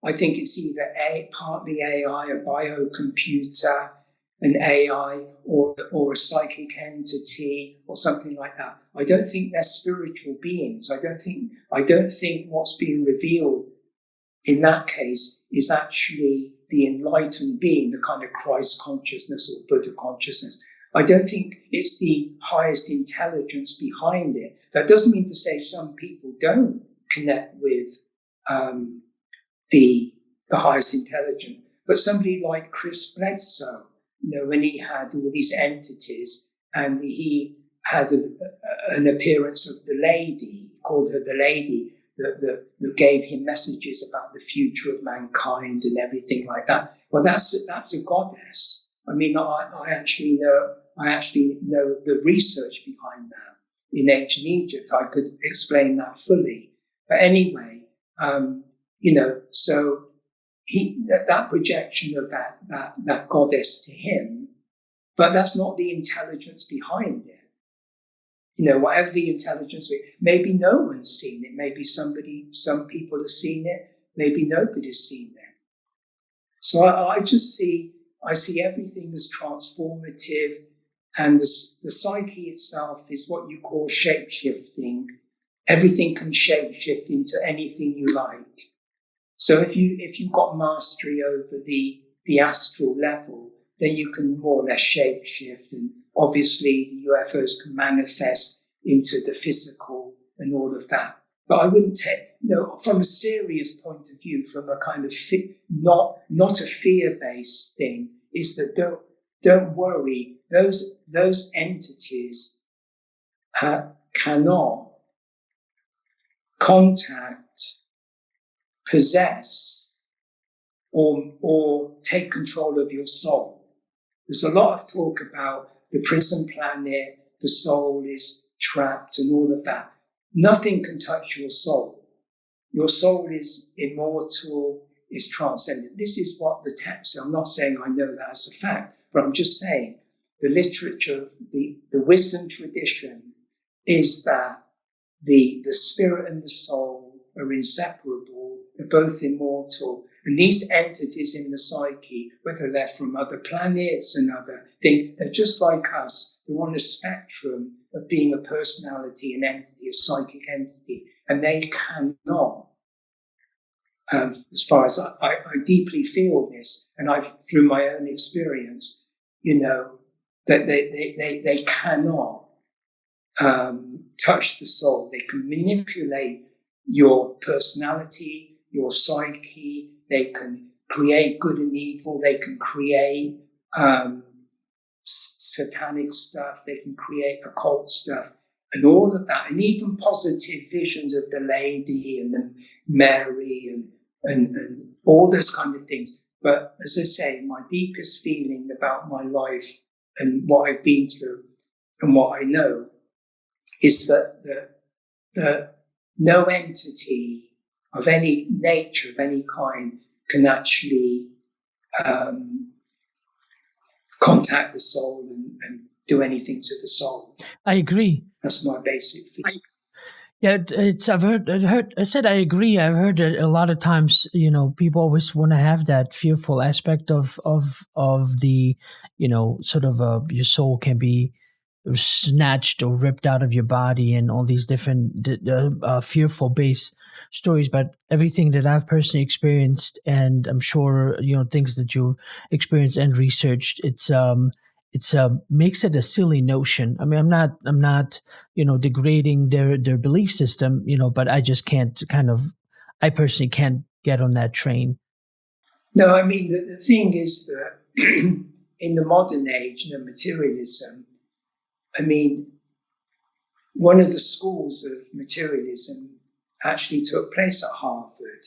I think it's either partly AI, a biocomputer, an AI, or a psychic entity, or something like that. I don't think they're spiritual beings. I don't think what's being revealed in that case is actually the enlightened being, the kind of Christ consciousness or Buddha consciousness. I don't think it's the highest intelligence behind it. That doesn't mean to say some people don't connect with the highest intelligence. But somebody like Chris Bledsoe, when he had all these entities and he had an appearance of the lady, called her the lady, that gave him messages about the future of mankind and everything like that. Well, that's a goddess. I mean, I actually know the research behind that in ancient Egypt. I could explain that fully. But anyway, so that projection of that goddess to him, but that's not the intelligence behind it. Whatever the intelligence is, maybe no one's seen it. Maybe some people have seen it. Maybe nobody's seen it. So I see everything as transformative, and the psyche itself is what you call shape-shifting. Everything can shape-shift into anything you like. So if you've got mastery over the astral level, then you can more or less shape-shift, and obviously the UFOs can manifest into the physical and all of that. But I wouldn't take, from a serious point of view, from a kind of not a fear-based thing, is that don't worry. Those entities cannot contact, possess, or take control of your soul. There's a lot of talk about the prison planet, the soul is trapped and all of that. Nothing can touch your soul. Your soul is immortal, is transcendent. This is what the text, I'm not saying I know that as a fact, but I'm just saying the literature, the wisdom tradition is that the spirit and the soul are inseparable, they're both immortal. And these entities in the psyche, whether they're from other planets and other things, they're just like us. They're on a spectrum of being a personality, an entity, a psychic entity. And they cannot, as far as I deeply feel this, and I've, through my own experience, that they cannot touch the soul. They can manipulate your personality, your psyche. They can create good and evil. They can create satanic stuff. They can create occult stuff. And all of that, and even positive visions of the Lady and the Mary and all those kind of things. But as I say, my deepest feeling about my life and what I've been through and what I know is that no entity of any nature, of any kind, can actually contact the soul and do anything to the soul. I agree. That's my basic feeling. Yeah, I said I agree. I've heard it a lot of times. People always want to have that fearful aspect of the, sort of your soul can be snatched or ripped out of your body, and all these different fearful based stories. But everything that I've personally experienced, and I'm sure things that you experienced and researched, it's makes it a silly notion. I mean, I'm not degrading their belief system, but I just can't I personally can't get on that train. No, I mean, the thing is that in the modern age, materialism, I mean, one of the schools of materialism actually took place at Harvard,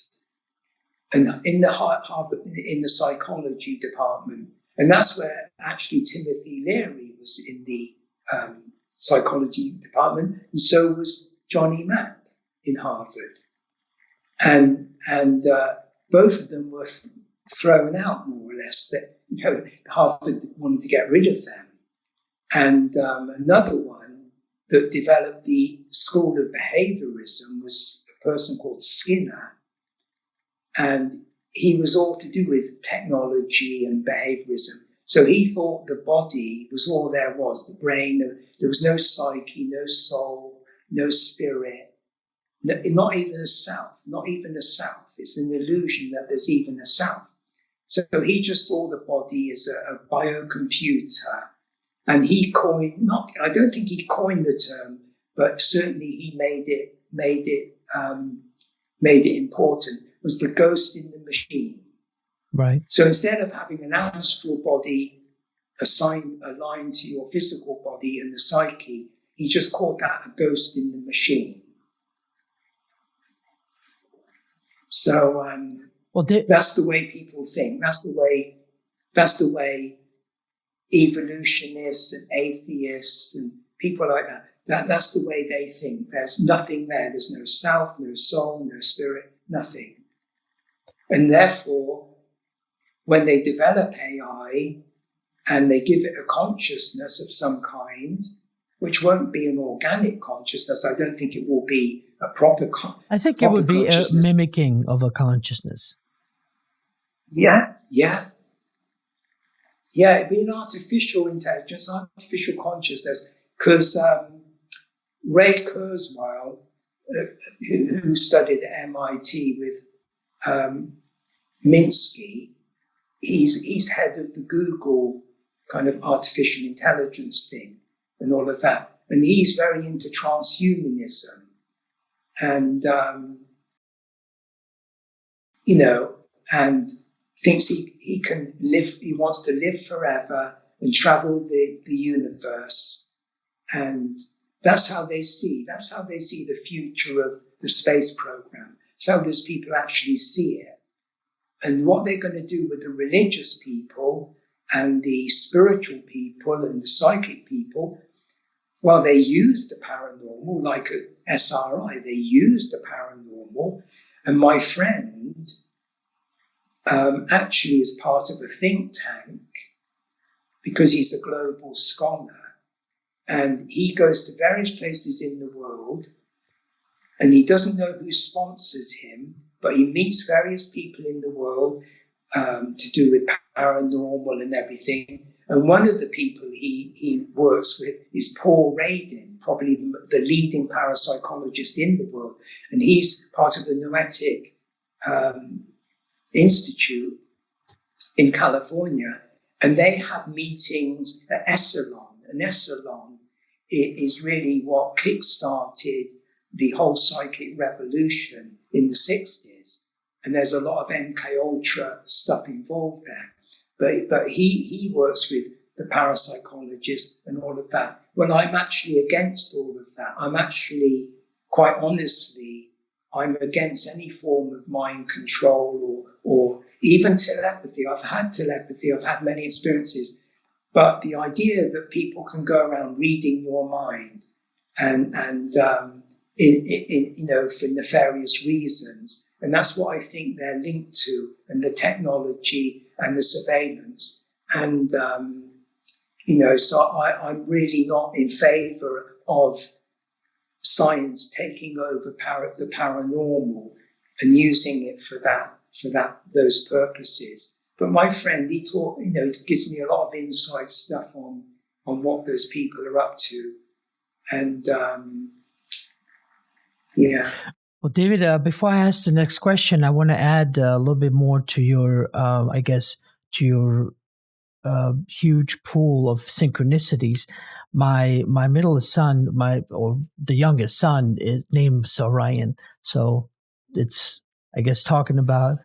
and in the Harvard, in the psychology department. And that's where actually Timothy Leary was, in the psychology department, and so was Johnny Mack in Harvard. And both of them were thrown out, more or less. That Harvard wanted to get rid of them. And another one that developed the school of behaviorism was a person called Skinner, and he was all to do with technology and behaviorism. So he thought the body was all there was, the brain. There was no psyche, no soul, no spirit, not even a self, not even a self. It's an illusion that there's even a self. So he just saw the body as a biocomputer, and he coined, I don't think he coined the term, but certainly he made it important, was the ghost in the machine. Right. So instead of having an astral body aligned to your physical body and the psyche, he just called that a ghost in the machine. So that's the way people think. That's the way evolutionists and atheists and people like that. That's the way they think. There's nothing there. There's no self, no soul, no spirit, nothing. And therefore, when they develop AI and they give it a consciousness of some kind, which won't be an organic consciousness, I don't think it will be a proper consciousness. I think it would be a mimicking of a consciousness. Yeah. It'd be an artificial intelligence, artificial consciousness, because Ray Kurzweil, who studied at MIT with Minsky, he's head of the Google kind of artificial intelligence thing and all of that. And he's very into transhumanism and, and thinks he can live, he wants to live forever and travel the universe. And that's how they see the future of the space program. So those people actually see it. And what they're going to do with the religious people and the spiritual people and the psychic people, well, they use the paranormal, like at SRI, they use the paranormal. And my friend actually is part of a think tank because he's a global scholar. And he goes to various places in the world, and he doesn't know who sponsors him, but he meets various people in the world to do with paranormal and everything. And one of the people he works with is Paul Radin, probably the leading parapsychologist in the world. And he's part of the Noetic Institute. in California, and they have meetings at Essalon. And Essalon is really what kick-started the whole psychic revolution in the 60s. And there's a lot of MK Ultra stuff involved there. But he works with the parapsychologist and all of that. Well, I'm actually against all of that. I'm actually, quite honestly, I'm against any form of mind control or even telepathy. I've had telepathy. I've had many experiences. But the idea that people can go around reading your mind and you know, for nefarious reasons, and that's what I think they're linked to, and the technology and the surveillance. And you know, so I'm really not in favor of science taking over the paranormal and using it for those purposes. But my friend, he taught, you know, it gives me a lot of inside stuff on what those people are up to. And yeah. Well, David, before I ask the next question, I want to add a little bit more to your, I guess, to your huge pool of synchronicities. My middle son, or the youngest son, is named Orion. So it's, I guess, talking about.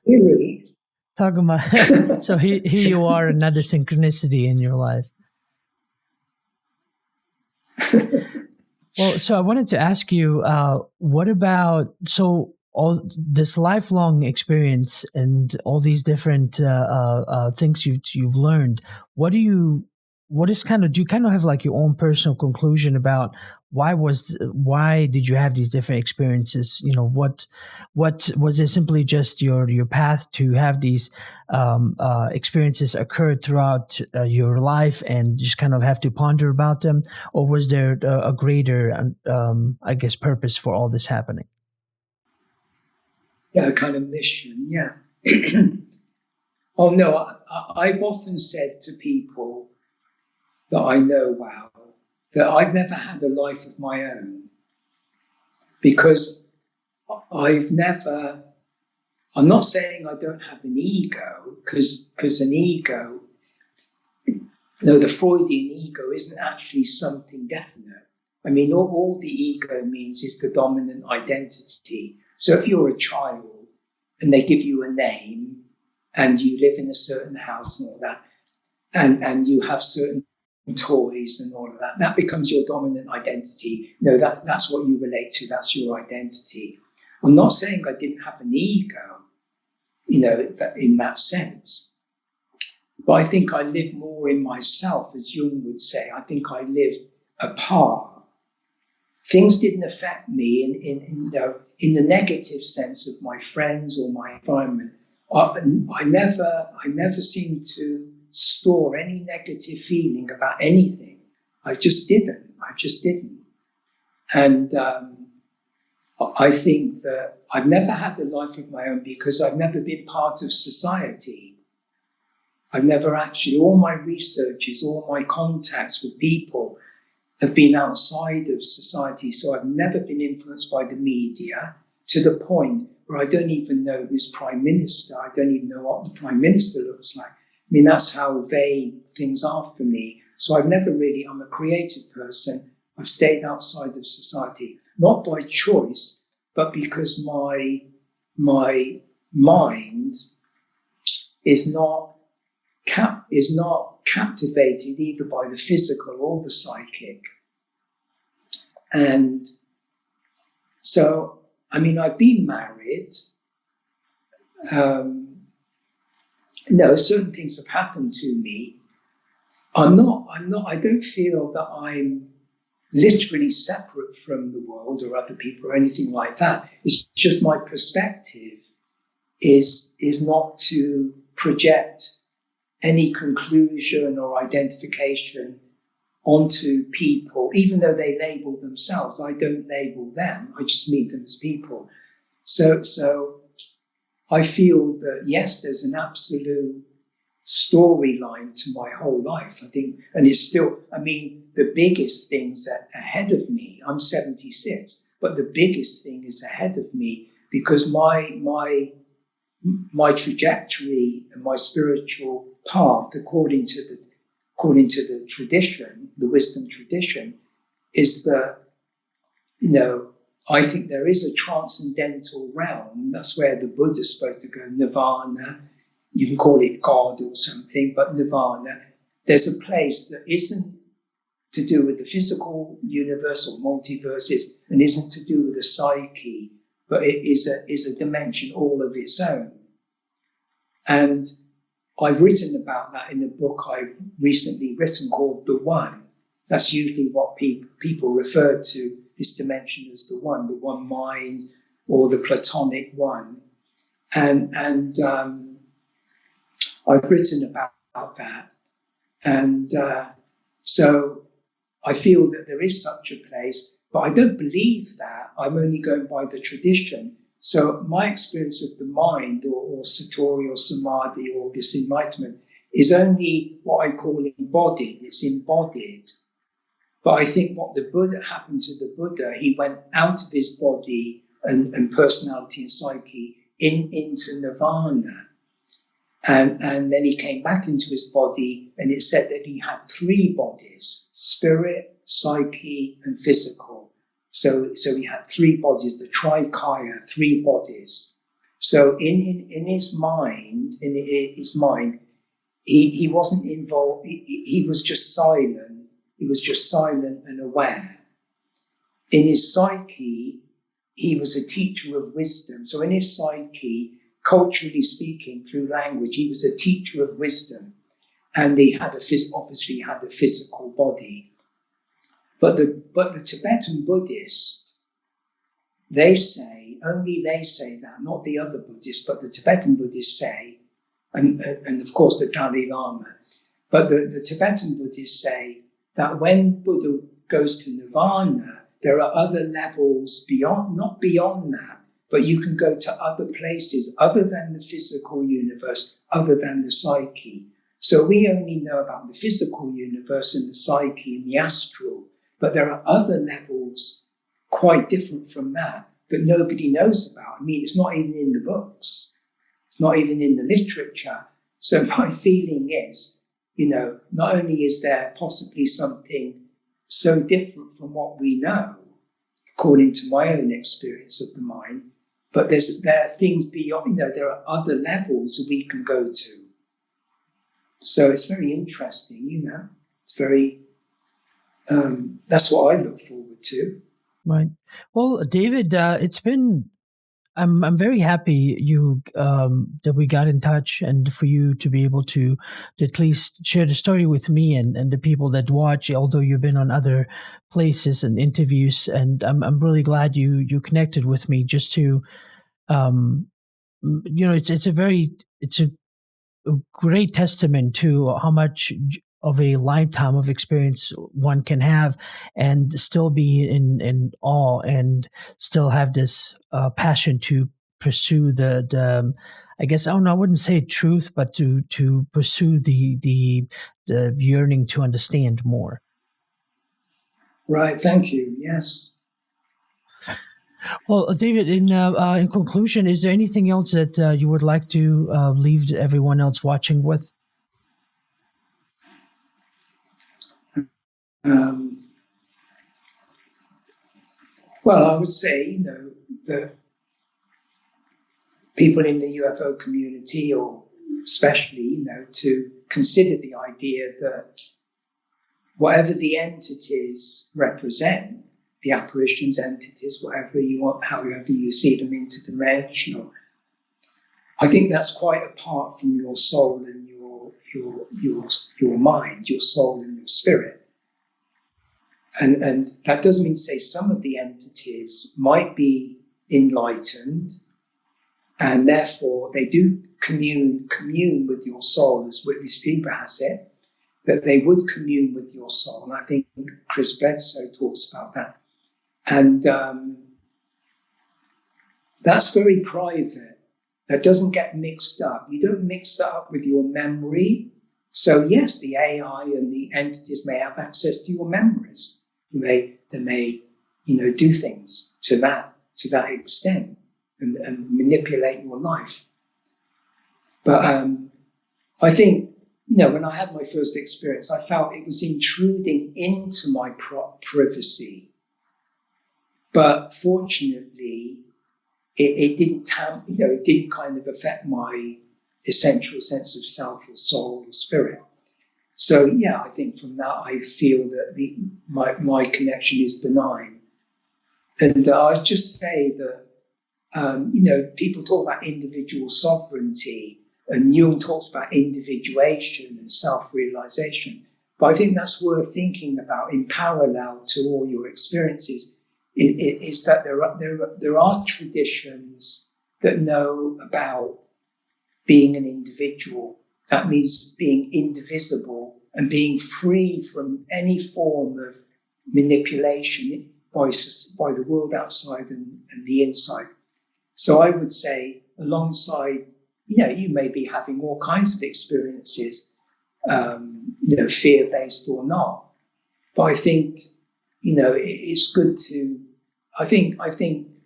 So here you are, another synchronicity in your life. Well, so I wanted to ask you, what about, so all this lifelong experience and all these different things you've learned, do you kind of have like your own personal conclusion about why did you have these different experiences? You know, what was it, simply just your path to have these experiences occur throughout your life and just kind of have to ponder about them, or was there a greater I guess purpose for all this happening? Yeah, a kind of mission. Yeah. Oh no, I've often said to people that I know well that I've never had a life of my own, because I'm not saying I don't have an ego, because an ego, the Freudian ego isn't actually something definite. I mean, all the ego means is the dominant identity. So if you're a child and they give you a name and you live in a certain house and all that, and you have certain toys and all of that, that becomes your dominant identity. That's what you relate to. That's your identity. I'm not saying I didn't have an ego, in that sense. But I think I lived more in myself, as Jung would say. I think I lived apart. Things didn't affect me in the negative sense of my friends or my environment. I never seemed to store any negative feeling about anything. I just didn't. And I think that I've never had a life of my own because I've never been part of society. I've never actually, all my researches, all my contacts with people have been outside of society. So I've never been influenced by the media to the point where I don't even know who's prime minister. I don't even know what the prime minister looks like. I mean, that's how vague things are for me. So I'm a creative person. I've stayed outside of society, not by choice, but because my mind is not captivated either by the physical or the psychic. And so, I mean, I've been married. Certain things have happened to me. I don't feel that I'm literally separate from the world or other people or anything like that. It's just my perspective is not to project any conclusion or identification onto people, even though they label themselves. I don't label them. I just meet them as people. So I feel that, yes, there's an absolute storyline to my whole life, I think, and it's still, I mean, the biggest things ahead of me. I'm 76, but the biggest thing is ahead of me because my my trajectory and my spiritual path, according to the tradition, the wisdom tradition, is that, I think there is a transcendental realm. That's where the Buddha's supposed to go, nirvana. You can call it God or something, but nirvana. There's a place that isn't to do with the physical universe or multiverses and isn't to do with the psyche, but it is a dimension all of its own. And I've written about that in a book I've recently written called The One. That's usually what people refer to this dimension as the one mind, or the Platonic one. And I've written about that. And so I feel that there is such a place, but I don't believe that. I'm only going by the tradition. So my experience of the mind, or satori or samadhi, or this enlightenment, is only what I call embodied. It's embodied. But I think what happened to the Buddha, he went out of his body and personality and psyche into nirvana. And then he came back into his body, and it said that he had 3 bodies: spirit, psyche, and physical. So he had 3 bodies, the trikaya, 3 bodies. So in his mind, he wasn't involved. He was just silent. He was just silent and aware. In his psyche, he was a teacher of wisdom. So in his psyche, culturally speaking, through language, he was a teacher of wisdom, and he had obviously had a physical body. But the Tibetan Buddhists, only they say that, not the other Buddhists, but the Tibetan Buddhists say, and of course the Dalai Lama, but the Tibetan Buddhists say that when Buddha goes to nirvana, there are other levels beyond, not beyond that, but you can go to other places other than the physical universe, other than the psyche. So we only know about the physical universe and the psyche and the astral, but there are other levels quite different from that nobody knows about. I mean, it's not even in the books. It's not even in the literature. So my feeling is, not only is there possibly something so different from what we know, according to my own experience of the mind, but there are things beyond, there are other levels that we can go to. So it's very interesting, it's very, that's what I look forward to. Right. Well, David, I'm very happy that we got in touch, and for you to be able to at least share the story with me and the people that watch, although you've been on other places and interviews, and I'm really glad you connected with me just to, it's a great testament to how much of a lifetime of experience one can have and still be in awe and still have this passion to pursue the I guess, I wouldn't say truth, but to pursue the yearning to understand more. Right. Thank you. Yes. Well, David, in conclusion, is there anything else that you would like to leave everyone else watching with? Well, I would say, that people in the UFO community, or especially, to consider the idea that whatever the entities represent, the apparitions, entities, whatever you want, however you see them, interdimensional, I think that's quite apart from your soul and your mind, your soul and your spirit. And that doesn't mean to say some of the entities might be enlightened, and therefore they do commune with your soul, as Whitley Strieber has it, that they would commune with your soul. And I think Chris Bledsoe talks about that. And that's very private. That doesn't get mixed up. You don't mix that up with your memory. So yes, the AI and the entities may have access to your memories. They may do things to that extent and manipulate your life. But I think, when I had my first experience, I felt it was intruding into my privacy. But fortunately, it didn't it didn't kind of affect my essential sense of self or soul or spirit. So yeah, I think from that I feel that my connection is benign. And I'd just say that people talk about individual sovereignty, and Jung talks about individuation and self-realization. But I think that's worth thinking about in parallel to all your experiences. Is that there are traditions that know about being an individual. That means being indivisible and being free from any form of manipulation by the world outside and the inside. So I would say, alongside, you may be having all kinds of experiences, fear-based or not. But I think, it's good to. I think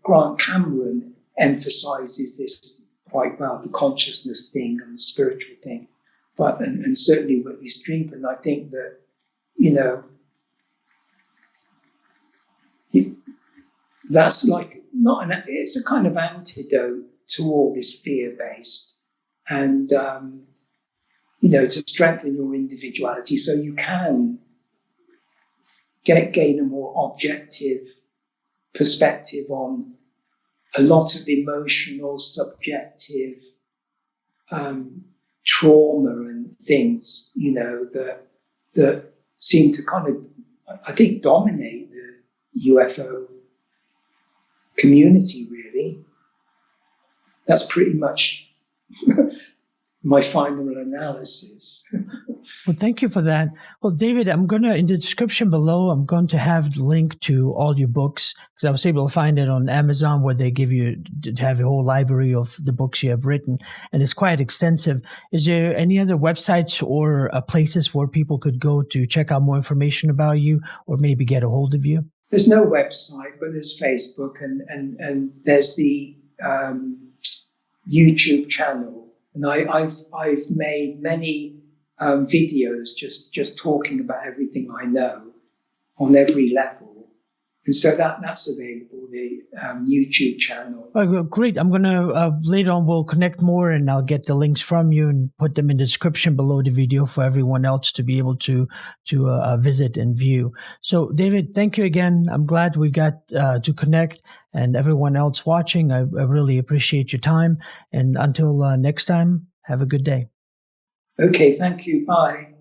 Grant Cameron emphasizes this quite well, the consciousness thing and the spiritual thing. But and certainly Whitley Strieber, I think that that's like it's a kind of antidote to all this fear-based, and to strengthen your individuality so you can gain a more objective perspective on a lot of emotional, subjective trauma and things, that seem to kind of, I think, dominate the UFO community, really. That's pretty much my final analysis. Well, thank you for that. Well, David, in the description below, I'm going to have the link to all your books, because I was able to find it on Amazon, where they give you to have a whole library of the books you have written, and it's quite extensive. Is there any other websites or places where people could go to check out more information about you, or maybe get a hold of you? There's no website, but there's Facebook, and there's the YouTube channel. And I've made many videos just talking about everything I know on every level, and so that's available. The YouTube channel. Oh, great! I'm gonna later on we'll connect more, and I'll get the links from you and put them in the description below the video for everyone else to be able to visit and view. So, David, thank you again. I'm glad we got to connect, and everyone else watching, I really appreciate your time. And until next time, have a good day. Okay, thank you. Bye.